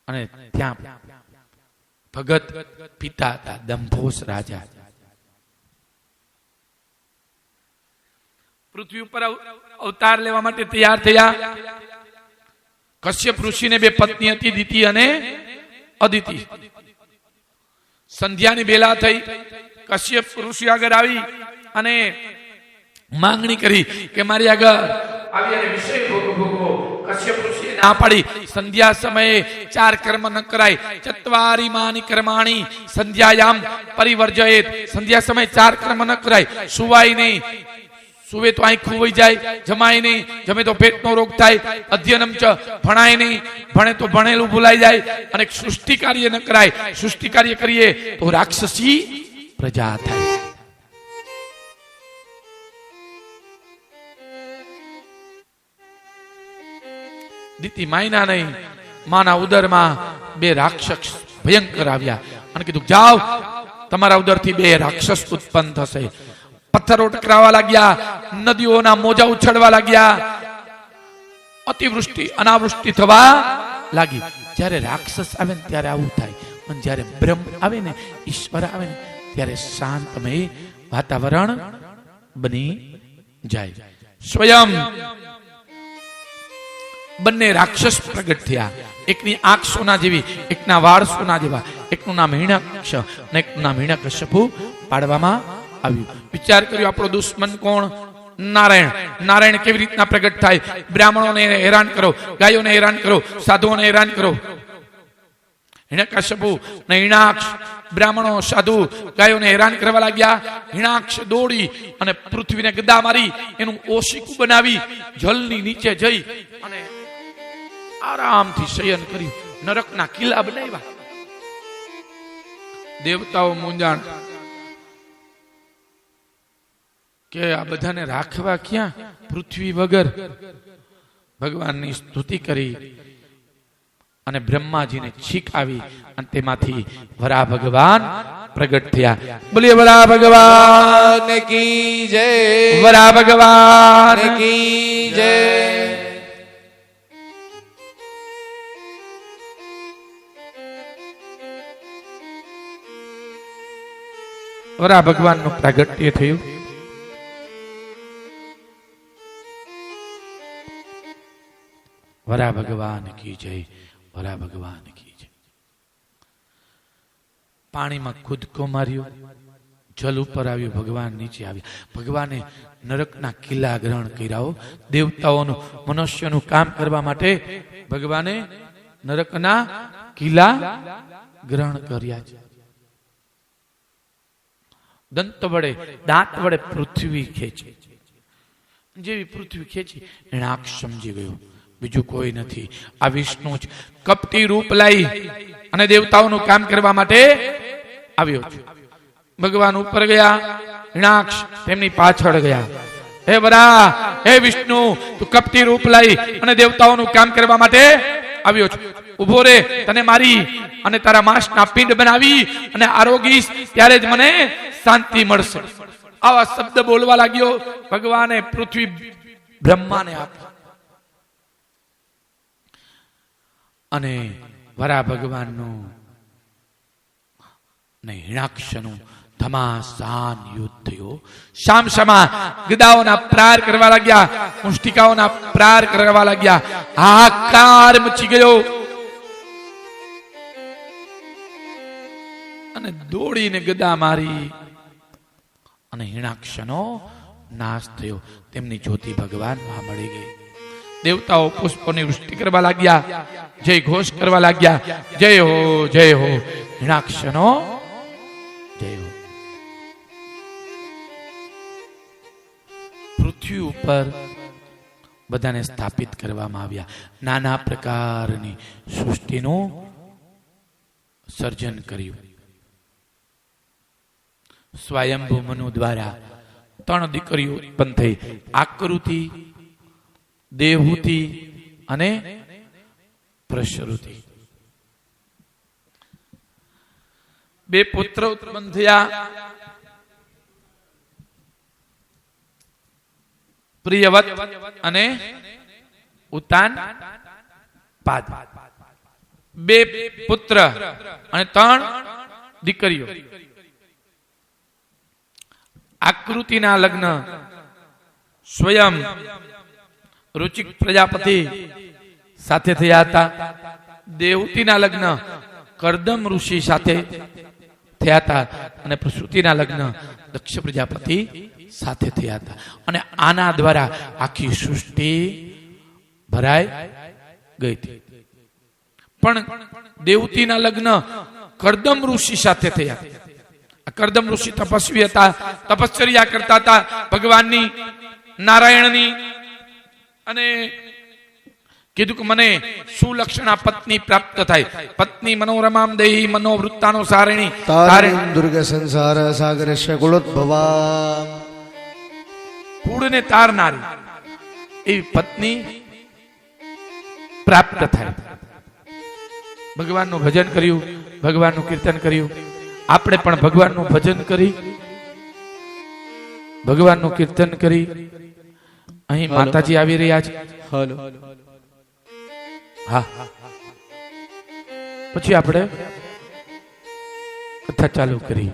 અને ત્યાં ભગત પિતા હતા દંભોસ રાજા. પૃથ્વી ઉપર અવતાર લેવા માટે તૈયાર થયા. કશ્યપ ઋષિને 2 પત્ની હતી, દિતિ અને અદિતિ. સંધ્યાની બેલા થઈ. કશ્યપ ઋષિ આગળ આવી અને માંગણી કરી કે મારી આગળ આવી અને વિષય ભોગવો. કશ્યપ ઋષિએ ના પાડી. સંધ્યા સમયે 4 કર્મ ન કરાય. ચત્વારી માની કર્માણી સંધ્યાયામ પરિવર્જયેત. સંધ્યા સમયે 4 કર્મ ન કરાય. સુવાય નહીં, સુવે તો આંખ ખોવાઈ જાય. જમાય નહીં, જમે તો પેટનો રોગ થાય. અધ્યયનમ ચ, ભણાય નહીં, ભણે તો ભણેલું ભૂલાઈ જાય. અને સૃષ્ટિ કાર્ય ન કરાય. સૃષ્ટિ કાર્ય કરીએ તો રાક્ષસી પ્રજા થાય. દિતિ માયના નહીં, માના ઉદરમાં 2 રાક્ષસ ભયંકર આવ્યા અને કીધું જાઓ, તમારા ઉદરથી 2 રાક્ષસ ઉત્પન્ન થશે. પથ્થરો ટકરાવા લાગ્યા, નદીઓના મોજા ઉછળવા લાગ્યા, અતિવૃષ્ટિ અનાવૃષ્ટિ થવા લાગી. જ્યારે રાક્ષસ આવે ને ત્યારે આવું થાય, અને જ્યારે બ્રહ્મ આવે ને, ઈશ્વર આવે ને, ત્યારે શાંતમય વાતાવરણ બની જાય. સ્વયં બંને રાક્ષસ પ્રગટ થયા. એકની આંખ સોના જેવી, એકના વાળ સોના જેવા. એકનું નામ હિરણ્યકશ અને એકનું નામ હિરણ્યકશ્યપુ પાડવામાં આવ્યું. વિચાર કર્યો, આપણો દુશ્મન કોણ? નારાયણ. નારાયણ કેવી રીતના પ્રગટ થાય? બ્રાહ્મણોને હેરાન કરો, ગાયોને હેરાન કરો, સાધુઓને હેરાન કરો. હિરણ્યકશ્યપુ અને હિરણાક્ષ બ્રાહ્મણો સાધુ ગાયોને હેરાન કરવા લાગ્યા. હિરણાક્ષ દોડી અને પૃથ્વીને ગદા મારી એનું ઓશિકું બનાવી જલની નીચે જઈ અને આરામથી શયન કર્યું. નરકના કિલ્લા બનાવ્યા. દેવતાઓ મૂંઝાણ કે આ બધાને રાખવા ક્યાં પૃથ્વી વગર. ભગવાનની સ્તુતિ કરી અને બ્રહ્માજીને છીક આવી અને તેમાંથી વરા ભગવાન પ્રગટ થયા. બોલીએ વરા ભગવાન કી જય, વરા ભગવાન કી જય. વરા ભગવાનનું પ્રાગટ્ય થયું. વરા ભગવાન કી જય, વરા ભગવાન કી જય. પાણીમાં કૂદકો માર્યો, જલ ઉપર આવ્યું, ભગવાન નીચે આવ્યા. ભગવાને નરકના કિલ્લા ગ્રહણ કર્યા. દેવતાઓનું મનુષ્યનું કામ કરવા માટે ભગવાને નરકના કિલ્લા ગ્રહણ કર્યા છે. દંત વડે દાંત વડે પૃથ્વી ખેંચી. જેવી પૃથ્વી ખેંચી હિરણાક્ષ સમજી ગયો બીજું કોઈ નથી, આ વિષ્ણુ જ કપટી રૂપ લઈ અને દેવતાઓનું કામ કરવા માટે આવ્યો છે. ભગવાન ઉપર ગયા, હિરણાક્ષ તેમની પાછળ ગયા. હે વરા, હે વિષ્ણુ, તું કપટી રૂપ લઈ અને દેવતાઓનું કામ કરવા માટે આવ્યો છે. ઉભો રે, તને મારી અને તારા માંસના પિંડ બનાવી અને આરોગીશ, ત્યારે જ મને શાંતિ મળશે. આવા શબ્દ બોલવા લાગ્યો. ભગવાને પૃથ્વી બ્રહ્માને આપી અને વરા ભગવાનનું ને હિરણાક્ષનું ધમાસાન યુદ્ધ થયું. સામસામા ગદાઓના પ્રહાર કરવા લાગ્યા, મુષ્ટિકાઓના પ્રહાર કરવા લાગ્યા. હાહાકાર મચી ગયો અને દોડીને ગદા મારી અને હિરણાક્ષનો નાશ થયો. તેમની જ્યોતિ ભગવાનમાં મળી ગઈ. દેવતાઓ પુષ્પોની વૃષ્ટિ કરવા લાગ્યા, જય ઘોષ કરવા લાગ્યા. જય હો, જય હો, હિરણાક્ષનો જય હો. પૃથ્વી ઉપર બધાને સ્થાપિત કરવામાં આવ્યા. નાના પ્રકારની સૃષ્ટિનું સર્જન કર્યું. સ્વયંભૂ મનુ દ્વારા 3 દીકરીઓ ઉત્પન્ન થઈ. આકૃતિ, દેવહૂતિ અને પ્રસૃતિ. 2 પુત્ર ઉત્પન્ન થયા. પ્રિયવત અને ઉતાન પાદ. 2 પુત્ર અને 3 દીકરીઓ. આકૃતિના લગ્ન સ્વયં રુચિક પ્રજાપતિ સાથે થયા હતા. દેવહૂતિના લગ્ન કરદમ ઋષિ સાથે થયા હતા અને પ્રસૂતિના લગ્ન દક્ષ પ્રજાપતિ સાથે થયા હતા. અને આના દ્વારા આખી સૃષ્ટિ ભરાઈ ગઈ હતી. પણ દેવહૂતિના લગ્ન કરદમ ઋષિ સાથે થયા. કરદમ ઋષિ તપસ્વી હતા, તપશ્ચર્યા કરતા હતા ભગવાનની, નારાયણની. અને કીધું કે મને સુલક્ષણા પત્ની પ્રાપ્ત થાય. પત્ની મનોરમામ દેહી મનોવૃત્તાનો સારિણી, તારિણી દુર્ગ સંસાર સાગરસ્ય કુલોદ્ભવા. કુળને તારનારી એવી પત્ની પ્રાપ્ત થાય. ભગવાનનું ભજન કર્યું, ભગવાનનું કીર્તન કર્યું. આપણે પણ ભગવાનનું ભજન કરી, ભગવાનનું કીર્તન કરી. અહીં માતાજી આવી રહ્યા છે. હલો, હા, પછી આપણે કથા ચાલુ કરી.